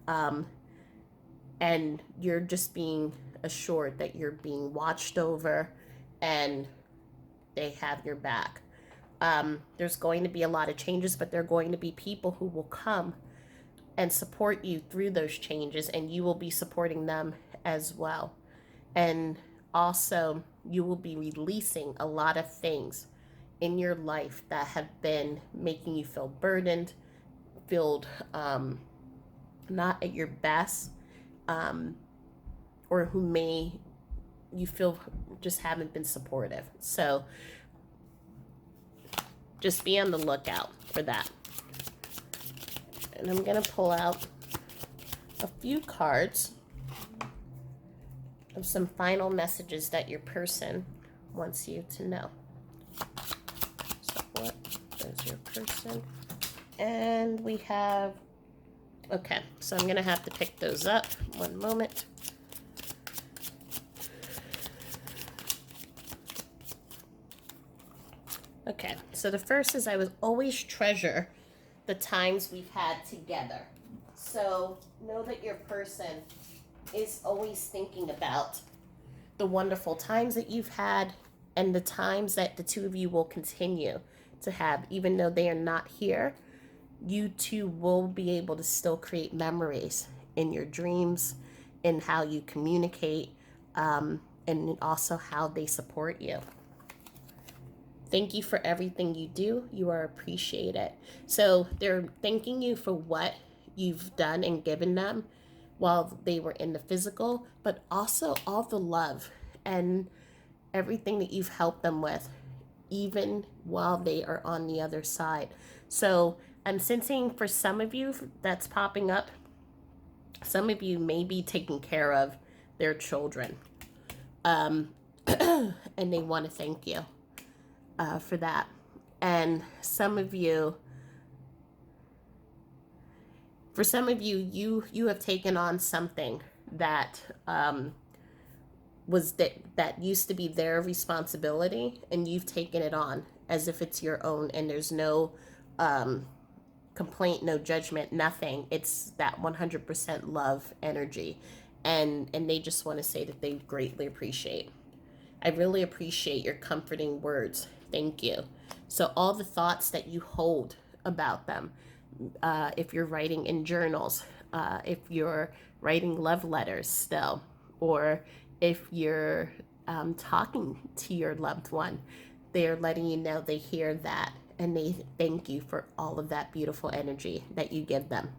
And you're just being assured that you're being watched over and they have your back. There's going to be a lot of changes, but there are going to be people who will come and support you through those changes, and you will be supporting them as well. And also, you will be releasing a lot of things in your life that have been making you feel burdened, feel not at your best, or who may you feel just haven't been supportive. So just be on the lookout for that. And I'm going to pull out a few cards of some final messages that your person wants you to know. So what is your person? And we have, okay, so I'm going to have to pick those up. One moment. Okay, so the first is I will always treasure the times we've had together. So know that your person is always thinking about the wonderful times that you've had and the times that the two of you will continue to have. Even though they are not here, you two will be able to still create memories in your dreams, in how you communicate, and also how they support you. Thank you for everything you do. You are appreciated. So they're thanking you for what you've done and given them, while they were in the physical, but also all the love and everything that you've helped them with, even while they are on the other side. So I'm sensing for some of you that's popping up, some of you may be taking care of their children. Um, and they want to thank you for that. And for some of you, you have taken on something that that used to be their responsibility, and you've taken it on as if it's your own, and there's no complaint, no judgment, nothing. It's that 100% love energy, and they just want to say that they greatly appreciate. I really appreciate your comforting words. Thank you. So all the thoughts that you hold about them, if you're writing in journals, if you're writing love letters still, or if you're talking to your loved one, they're letting you know they hear that and they thank you for all of that beautiful energy that you give them.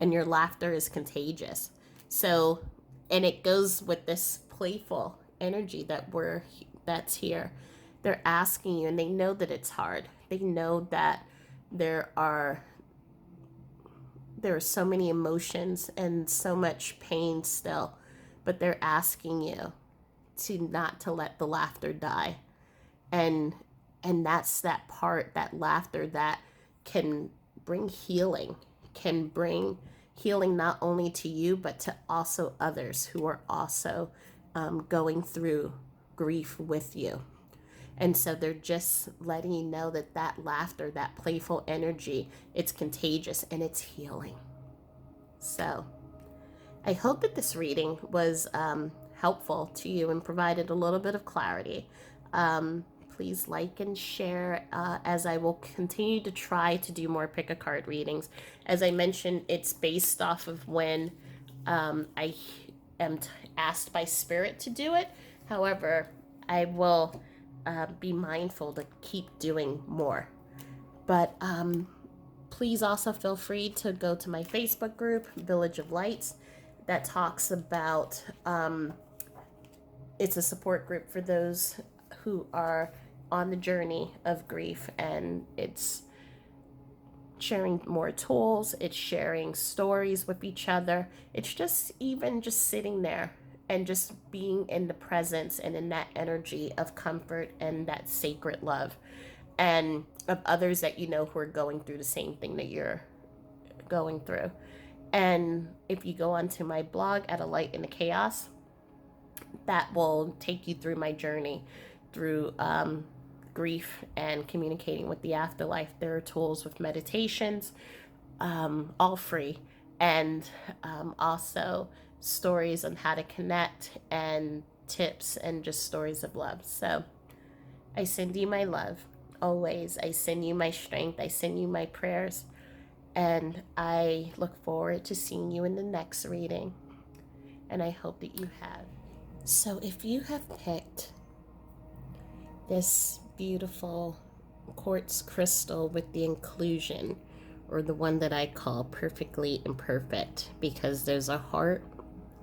And your laughter is contagious. So, and it goes with this playful energy that's here. They're asking you, and they know that it's hard. They know that there are so many emotions and so much pain still, but they're asking you to not to let the laughter die. And that's that part, that laughter that can bring healing, can bring healing not only to you but to also others who are also going through grief with you. And so they're just letting you know that that laughter, that playful energy, it's contagious and it's healing. So I hope that this reading was helpful to you and provided a little bit of clarity. Please like and share as I will continue to try to do more pick a card readings. As I mentioned, it's based off of when I am asked by Spirit to do it. However, I will be mindful to keep doing more. But please also feel free to go to my Facebook group, Village of Lights, that talks about, it's a support group for those who are on the journey of grief, and it's sharing more tools, it's sharing stories with each other. It's just even just sitting there and just being in the presence and in that energy of comfort and that sacred love, and of others that you know who are going through the same thing that you're going through. And if you go onto my blog at A Light in the Chaos, that will take you through my journey through grief and communicating with the afterlife. There are tools with meditations, all free, and also stories on how to connect and tips and just stories of love. So I send you my love always. I send you my strength. I send you my prayers. And I look forward to seeing you in the next reading. And I hope that you have. So if you have picked this beautiful quartz crystal with the inclusion, or the one that I call perfectly imperfect, because there's a heart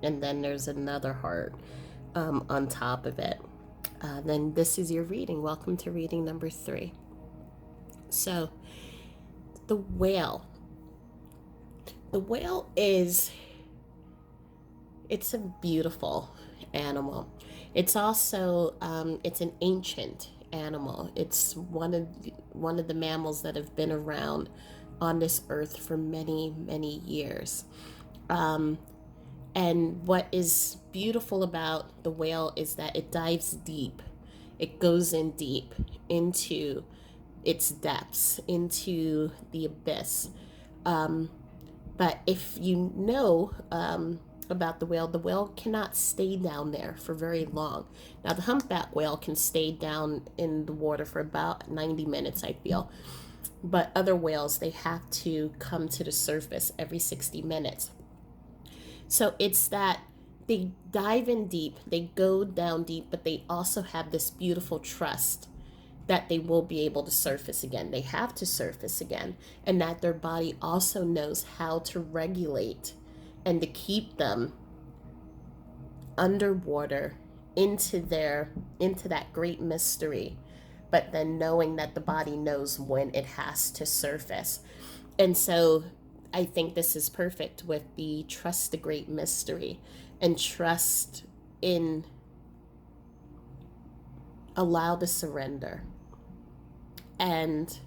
and then there's another heart on top of it, then this is your reading. Welcome to reading number 3. So the whale. The whale it's a beautiful animal. It's also it's an ancient animal. It's one of the mammals that have been around on this earth for many, many years. And what is beautiful about the whale is that it dives deep. It goes in deep into its depths, into the abyss. But if you know about the whale cannot stay down there for very long. Now, the humpback whale can stay down in the water for about 90 minutes, I feel. But other whales, they have to come to the surface every 60 minutes. So it's that they dive in deep, they go down deep, but they also have this beautiful trust that they will be able to surface again. They have to surface again, and that their body also knows how to regulate and to keep them underwater into that great mystery, but then knowing that the body knows when it has to surface. And so I think this is perfect with the trust the great mystery and trust in allow the surrender. And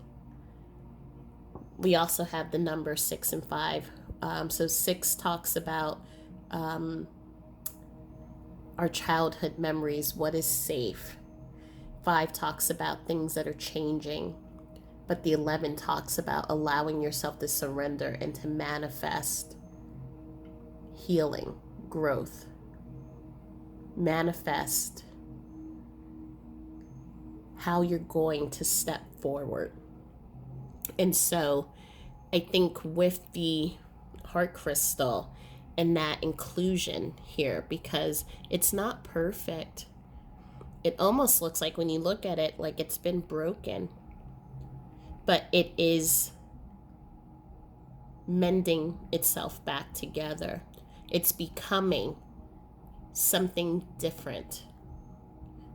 we also have the number 6 and 5. So 6 talks about our childhood memories, what is safe. 5 talks about things that are changing. But the 11 talks about allowing yourself to surrender and to manifest healing, growth, manifest how you're going to step forward. And so I think with the heart crystal and that inclusion here, because it's not perfect, it almost looks like when you look at it like it's been broken, but it is mending itself back together. It's becoming something different.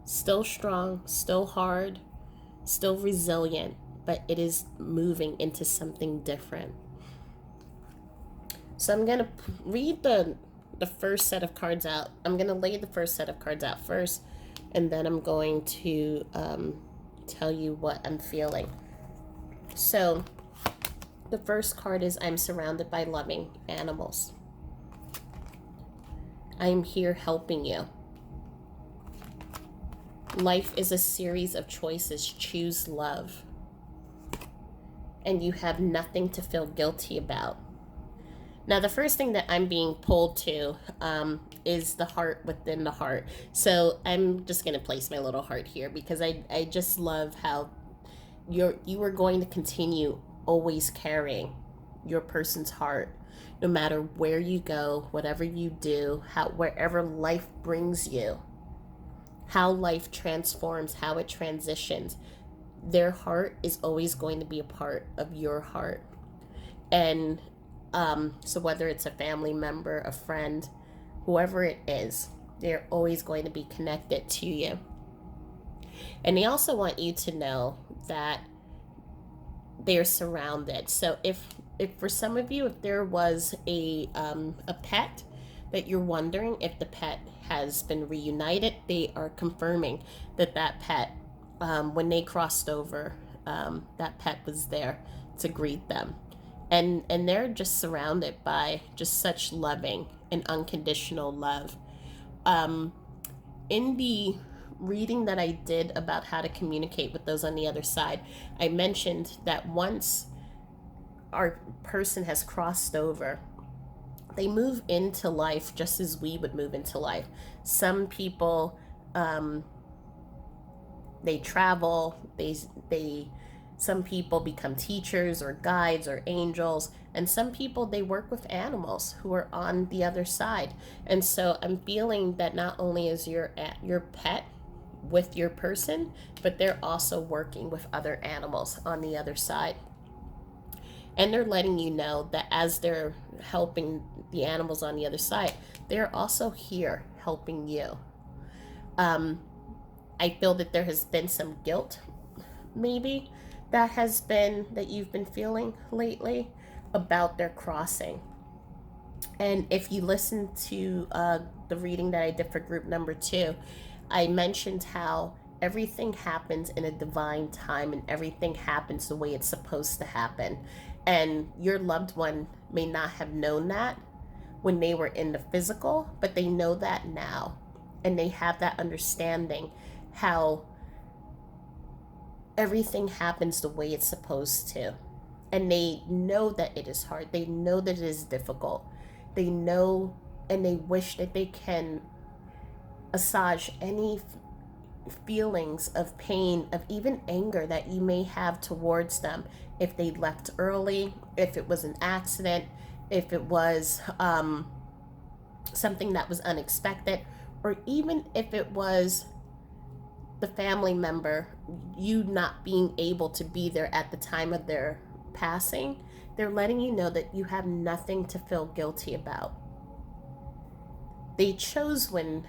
Still strong, still hard, still resilient, but it is moving into something different. So I'm going to read the first set of cards out. I'm going to lay the first set of cards out first, and then I'm going to tell you what I'm feeling. So the first card is I'm surrounded by loving animals. I am here helping you. Life is a series of choices. Choose love. And you have nothing to feel guilty about. Now, the first thing that I'm being pulled to is the heart within the heart. So I'm just going to place my little heart here because I just love how you are going to continue always carrying your person's heart, no matter where you go, whatever you do, wherever life brings you, how life transforms, how it transitions. Their heart is always going to be a part of your heart. And so whether it's a family member, a friend, whoever it is, they're always going to be connected to you. And they also want you to know that they're surrounded. So if for some of you, if there was a pet that you're wondering if the pet has been reunited, they are confirming that pet, when they crossed over, that pet was there to greet them. And they're just surrounded by just such loving and unconditional love. In the reading that I did about how to communicate with those on the other side, I mentioned that once our person has crossed over, they move into life just as we would move into life. Some people, they travel, some people become teachers or guides or angels, and some people, they work with animals who are on the other side. And so I'm feeling that not only is your pet with your person, but they're also working with other animals on the other side. And they're letting you know that as they're helping the animals on the other side, they're also here helping you. I feel that there has been some guilt, maybe, that you've been feeling lately about their crossing. And if you listen to the reading that I did for group number 2, I mentioned how everything happens in a divine time and everything happens the way it's supposed to happen. And your loved one may not have known that when they were in the physical, but they know that now. And they have that understanding how everything happens the way it's supposed to. And they know that it is hard. They know that it is difficult. They know and they wish that they can assuage any feelings of pain, of even anger that you may have towards them. If they left early, if it was an accident, if it was something that was unexpected, or even if it was the family member, you not being able to be there at the time of their passing, they're letting you know that you have nothing to feel guilty about. they chose when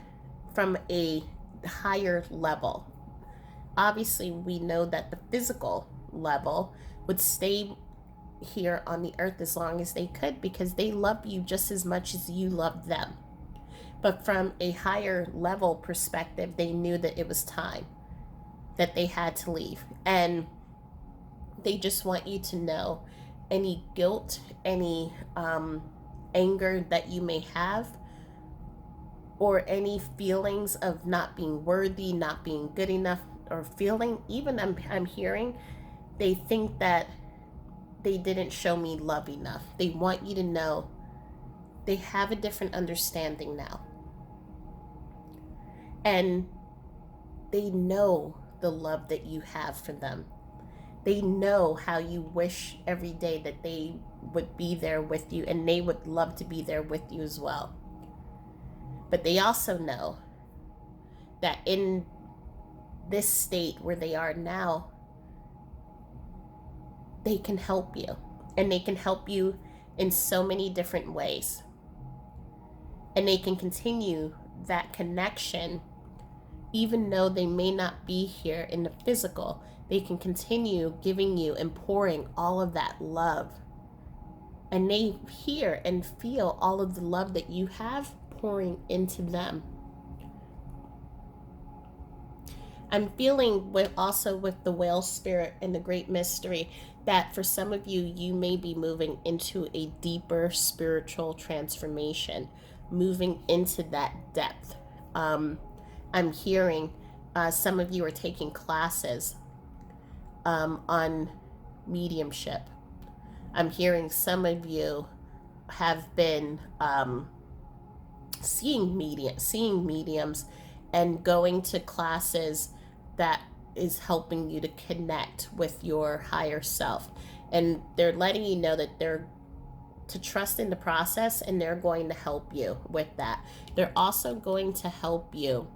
from a higher level. Obviously, we know that the physical level would stay here on the earth as long as they could because they love you just as much as you love them. But from a higher level perspective, they knew that it was time, that they had to leave. And they just want you to know any guilt, any anger that you may have, or any feelings of not being worthy, not being good enough, or feeling, even I'm hearing, they think that they didn't show me love enough. They want you to know they have a different understanding now. And they know the love that you have for them. They know how you wish every day that they would be there with you, and they would love to be there with you as well. But they also know that in this state where they are now, they can help you. And they can help you in so many different ways. And they can continue that connection even though they may not be here in the physical. They can continue giving you and pouring all of that love. And they hear and feel all of the love that you have pouring into them. I'm feeling also with the whale spirit and the great mystery that for some of you, you may be moving into a deeper spiritual transformation, moving into that depth. I'm hearing some of you are taking classes on mediumship. I'm hearing some of you have been seeing mediums and going to classes that is helping you to connect with your higher self. And they're letting you know that they're to trust in the process, and they're going to help you with that. They're also going to help you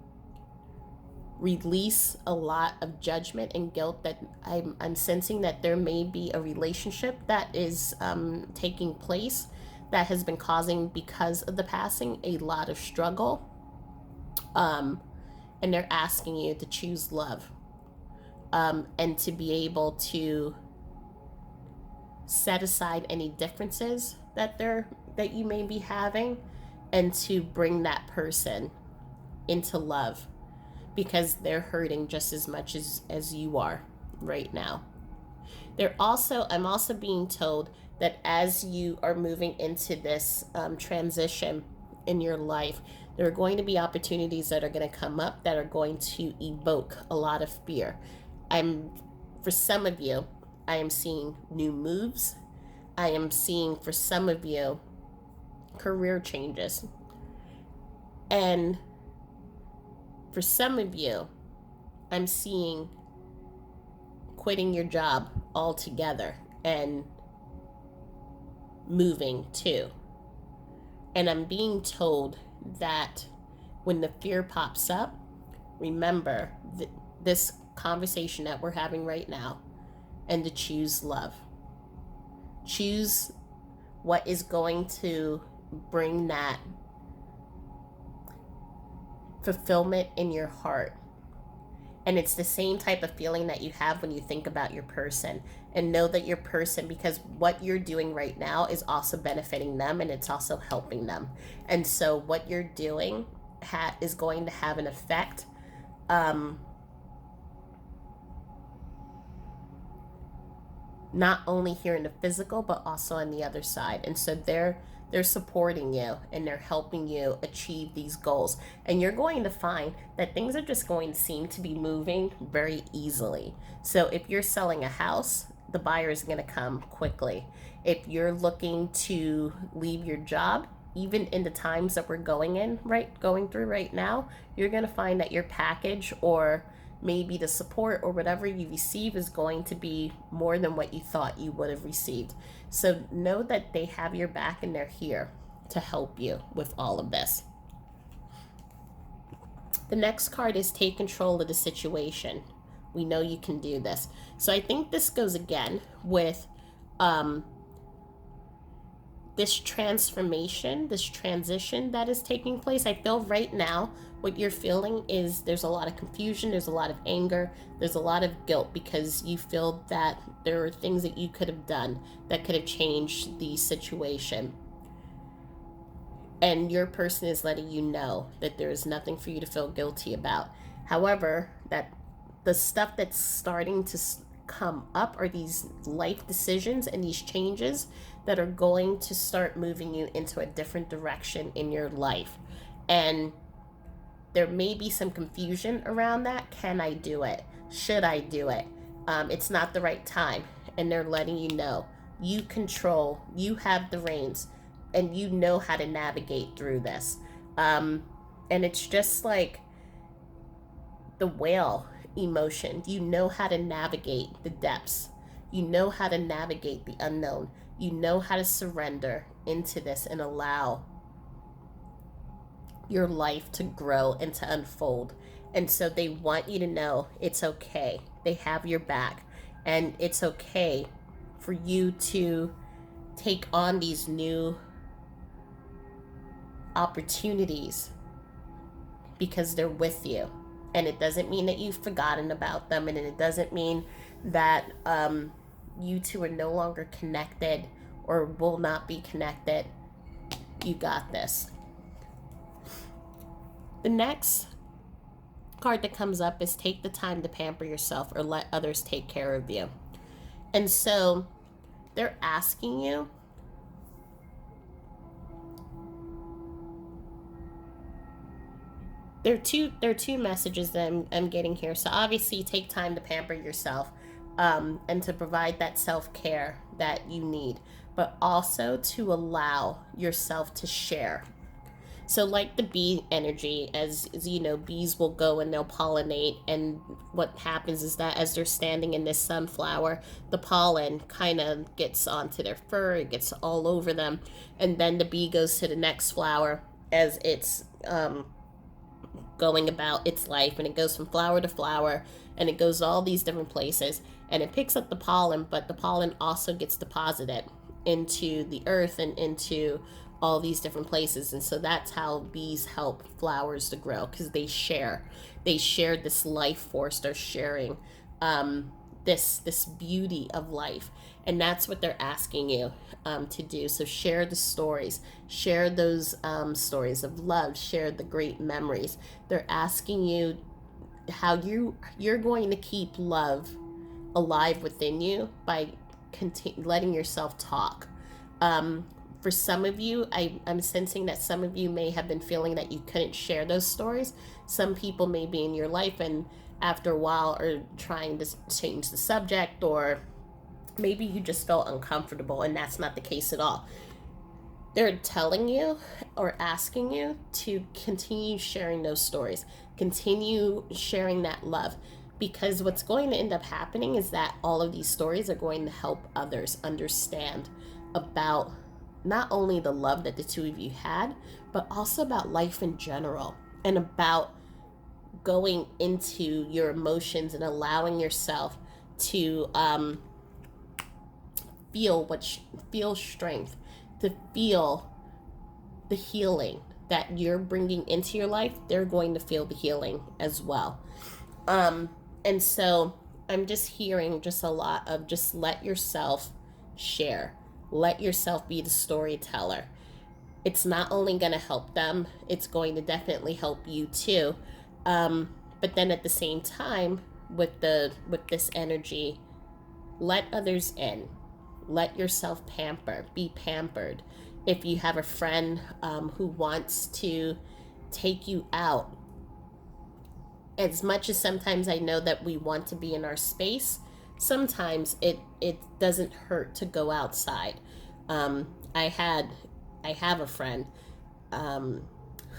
release a lot of judgment and guilt that I'm sensing that there may be a relationship that is taking place that has been causing, because of the passing, a lot of struggle. And they're asking you to choose love, and to be able to set aside any differences that you may be having, and to bring that person into love, because they're hurting just as much as you are right now. I'm also being told that as you are moving into this transition in your life, there are going to be opportunities that are going to come up that are going to evoke a lot of fear. For some of you, I am seeing new moves. I am seeing, for some of you, career changes. And for some of you, I'm seeing quitting your job altogether and moving too. And I'm being told that when the fear pops up, remember this conversation that we're having right now, and to choose love. Choose what is going to bring that fulfillment in your heart. And it's the same type of feeling that you have when you think about your person, and know that your person, because what you're doing right now is also benefiting them, and it's also helping them. And so what you're doing is going to have an effect, not only here in the physical, but also on the other side. And so they're supporting you, and they're helping you achieve these goals. And you're going to find that things are just going to seem to be moving very easily. So if you're selling a house, the buyer is going to come quickly. If you're looking to leave your job, even in the times that we're going through right now, you're going to find that your package, or maybe the support or whatever you receive, is going to be more than what you thought you would have received. So know that they have your back, and they're here to help you with all of this. The next card is take control of the situation. We know you can do this. So I think this goes again with this transformation, this transition that is taking place, I feel right now what you're feeling is there's a lot of confusion, there's a lot of anger, there's a lot of guilt because you feel that there are things that you could have done that could have changed the situation. And your person is letting you know that there is nothing for you to feel guilty about. However, that the stuff that's starting to come up are these life decisions and these changes that are going to start moving you into a different direction in your life. And there may be some confusion around that. Can I do it? Should I do it? It's not the right time. And they're letting you know you control, you have the reins, and you know how to navigate through this. And it's just like the whale emotion. You know how to navigate the depths. You know how to navigate the unknown. You know how to surrender into this and allow your life to grow and to unfold. And so they want you to know it's okay. They have your back. And it's okay for you to take on these new opportunities because they're with you. And it doesn't mean that you've forgotten about them, and it doesn't mean that you two are no longer connected or will not be connected. You got this. The next card that comes up is take the time to pamper yourself or let others take care of you. And so they're asking you there are two messages that I'm getting here. So obviously take time to pamper yourself and to provide that self-care that you need, but also to allow yourself to share. So like the bee energy, as you know, bees will go and they'll pollinate, and what happens is that as they're standing in this sunflower, the pollen kind of gets onto their fur, it gets all over them, and then the bee goes to the next flower as it's going about its life, and it goes from flower to flower, and it goes all these different places, and it picks up the pollen, but the pollen also gets deposited into the earth and into all these different places. And so that's how bees help flowers to grow, because they share this life force. They're sharing this beauty of life, and that's what they're asking you to do. So share the stories, share those stories of love, share the great memories. They're asking you how you're going to keep love alive within you by letting yourself talk. For some of you, I'm sensing that some of you may have been feeling that you couldn't share those stories. Some people may be in your life and after a while are trying to change the subject, or maybe you just felt uncomfortable, and that's not the case at all. They're telling you or asking you to continue sharing those stories, continue sharing that love, because what's going to end up happening is that all of these stories are going to help others understand about not only the love that the two of you had, but also about life in general, and about going into your emotions and allowing yourself to feel strength, to feel the healing that you're bringing into your life. They're going to feel the healing as well. And so I'm just hearing just a lot of just let yourself share. Let yourself be the storyteller. It's not only going to help them, it's going to definitely help you too. But then at the same time, with this energy, let others in. Let yourself be pampered. If you have a friend who wants to take you out, as much as sometimes I know that we want to be in our space, sometimes it doesn't hurt to go outside. I have a friend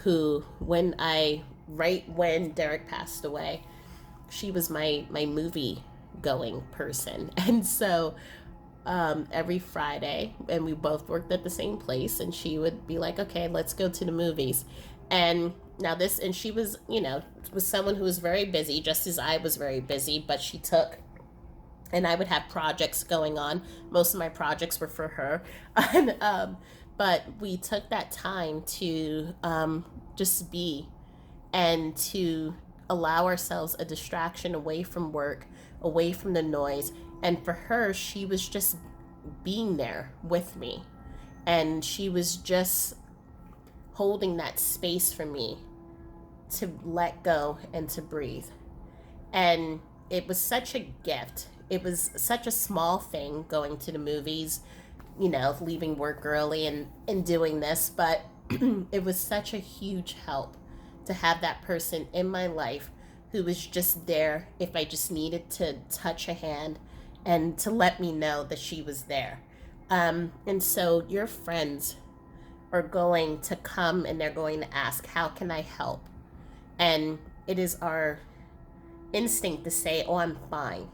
who, right when Derek passed away, she was my movie going person. And so every Friday, and we both worked at the same place, and she would be like, okay, let's go to the movies. And now and she was, was someone who was very busy, just as I was very busy, but she took, and I would have projects going on. Most of my projects were for her. And, But we took that time to just be, and to allow ourselves a distraction away from work, away from the noise. And for her, she was just being there with me. And she was just holding that space for me to let go and to breathe. And it was such a gift. It was such a small thing, going to the movies, leaving work early and doing this, but it was such a huge help to have that person in my life who was just there if I just needed to touch a hand, and to let me know that she was there. And so your friends are going to come and they're going to ask, how can I help? And it is our instinct to say, oh, I'm fine.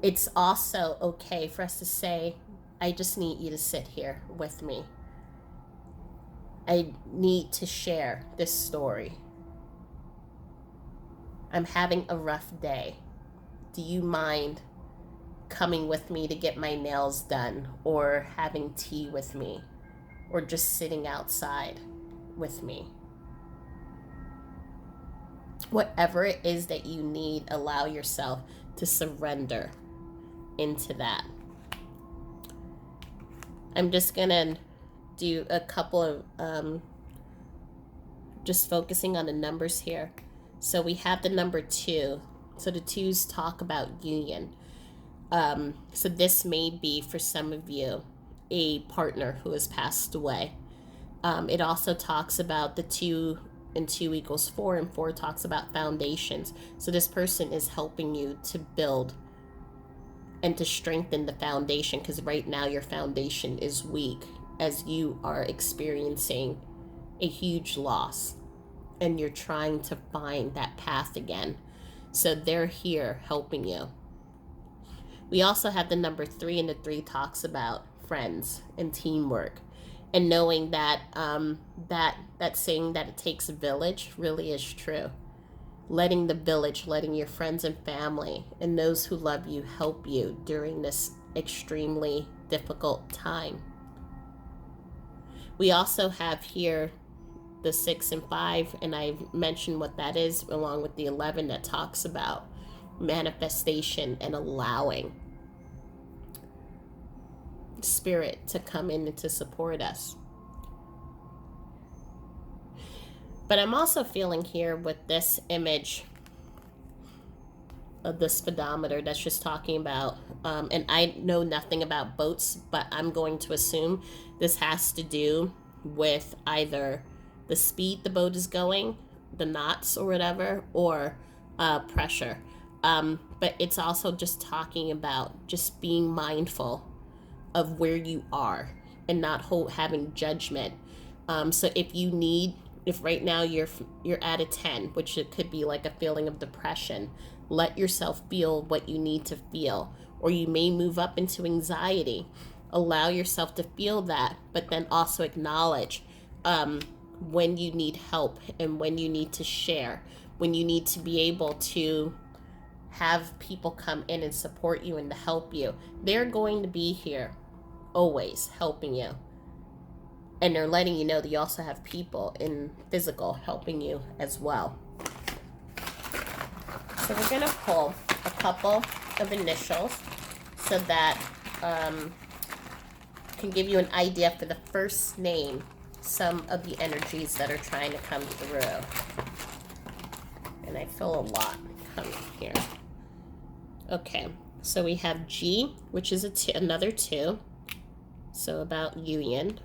It's also okay for us to say, I just need you to sit here with me. I need to share this story. I'm having a rough day. Do you mind coming with me to get my nails done, or having tea with me, or just sitting outside with me? Whatever it is that you need, allow yourself to surrender into that. I'm just gonna do a couple of just focusing on the numbers here. So we have the number 2. So the 2s talk about union. So this may be, for some of you, a partner who has passed away. It also talks about the 2 and 2 equals 4, and 4 talks about foundations. So this person is helping you to build and to strengthen the foundation, because right now your foundation is weak as you are experiencing a huge loss and you're trying to find that path again. So they're here helping you. We also have the number 3, and the 3 talks about friends and teamwork, and knowing that that saying that it takes a village really is true. Letting the village, letting your friends and family and those who love you help you during this extremely difficult time. We also have here the 6 and 5, and I've mentioned what that is, along with the 11 that talks about manifestation and allowing spirit to come in and to support us. But I'm also feeling here with this image of the speedometer that's just talking about, and I know nothing about boats, but I'm going to assume this has to do with either the speed the boat is going, the knots or whatever, or pressure. But it's also just talking about just being mindful of where you are and not having judgment. So if right now you're at a 10, which it could be like a feeling of depression, let yourself feel what you need to feel. Or you may move up into anxiety. Allow yourself to feel that, but then also acknowledge when you need help and when you need to share, when you need to be able to have people come in and support you and to help you. They're going to be here always helping you. And they're letting you know that you also have people in physical helping you as well. So we're going to pull a couple of initials so that can give you an idea for the first name, some of the energies that are trying to come through. And I feel a lot coming here. Okay, so we have G, which is another 2. So about union.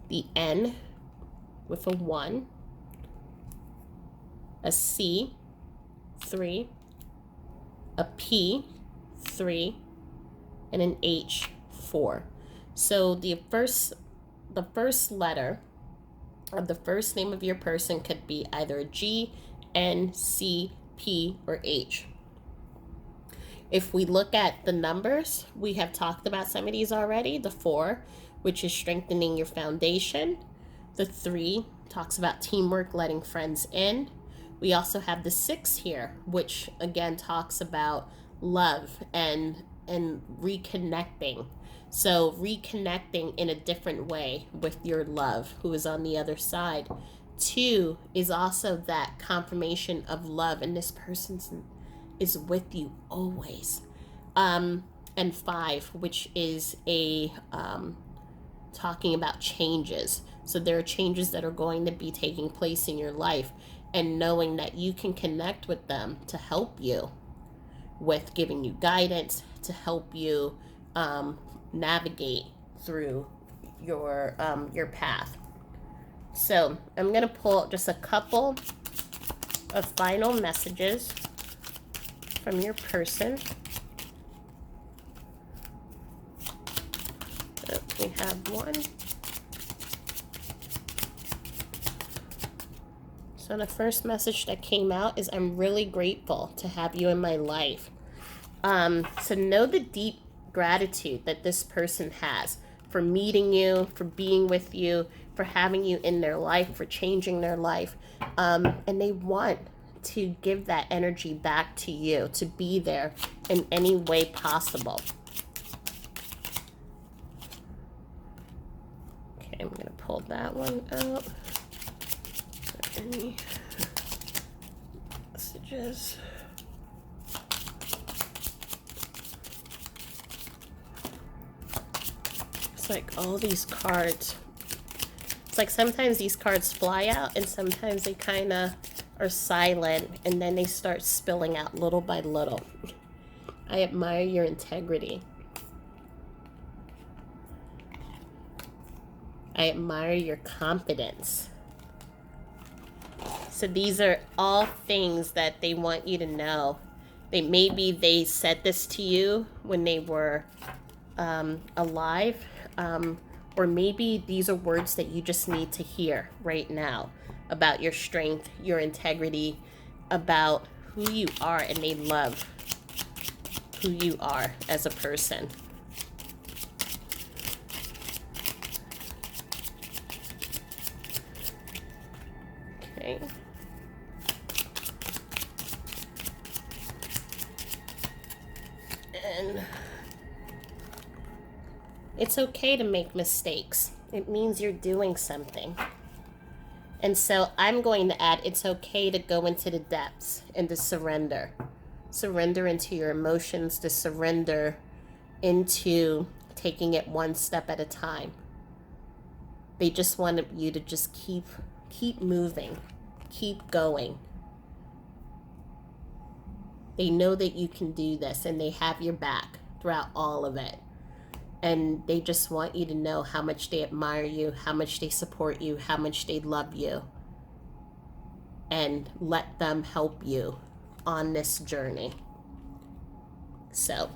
The N with a 1. A C, 3. A P, 3. And an H, 4. So the first letter of the first name of your person could be either G, N, C, P, or H. If we look at the numbers, we have talked about some of these already. The 4, which is strengthening your foundation. The 3 talks about teamwork, letting friends in. We also have the 6 here, which again talks about love and reconnecting. So reconnecting in a different way with your love who is on the other side. Two is also that confirmation of love, and this person is with you always. And five, which is a talking about changes. So there are changes that are going to be taking place in your life, and knowing that you can connect with them to help you with giving you guidance, to help you navigate through your path. So I'm gonna pull just a couple of final messages from your person. We have one. So the first message that came out is, I'm really grateful to have you in my life. So know the deep gratitude that this person has for meeting you, for being with you, for having you in their life, for changing their life. And they want to give that energy back to you, to be there in any way possible. Okay, I'm going to pull that one out. Any messages? It's like all these cards. It's like sometimes these cards fly out and sometimes they kind of are silent and then they start spilling out little by little. I admire your integrity. I admire your confidence. So these are all things that they want you to know. Maybe they said this to you when they were alive, or maybe these are words that you just need to hear right now about your strength, your integrity, about who you are, and they love who you are as a person. Okay. And it's okay to make mistakes. It means you're doing something. And so I'm going to add, it's okay to go into the depths and to surrender. Surrender into your emotions, to surrender into taking it one step at a time. They just want you to just keep moving, keep going. They know that you can do this and they have your back throughout all of it. And they just want you to know how much they admire you, how much they support you, how much they love you. And let them help you on this journey. So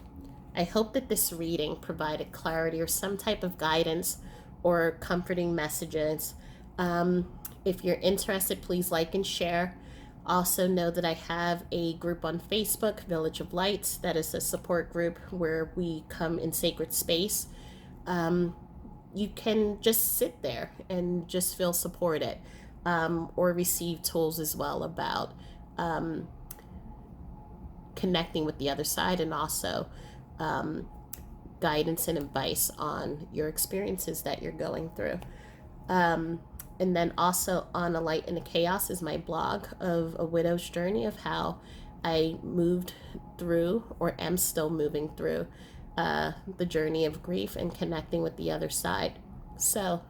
I hope that this reading provided clarity or some type of guidance or comforting messages. If you're interested, please like and share. Also know that I have a group on Facebook, Village of Lights. That is a support group where we come in sacred space. You can just sit there and just feel supported, or receive tools as well about connecting with the other side, and also guidance and advice on your experiences that you're going through. And then also on A Light in the Chaos is my blog of a widow's journey of how I moved through, or am still moving through, the journey of grief and connecting with the other side. So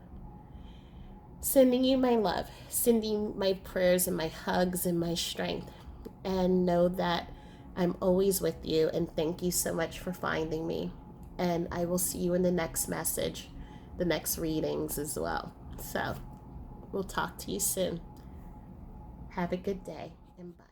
sending you my love, sending my prayers and my hugs and my strength, and know that I'm always with you, and thank you so much for finding me. And I will see you in the next message, the next readings as well. So we'll talk to you soon. Have a good day, and bye.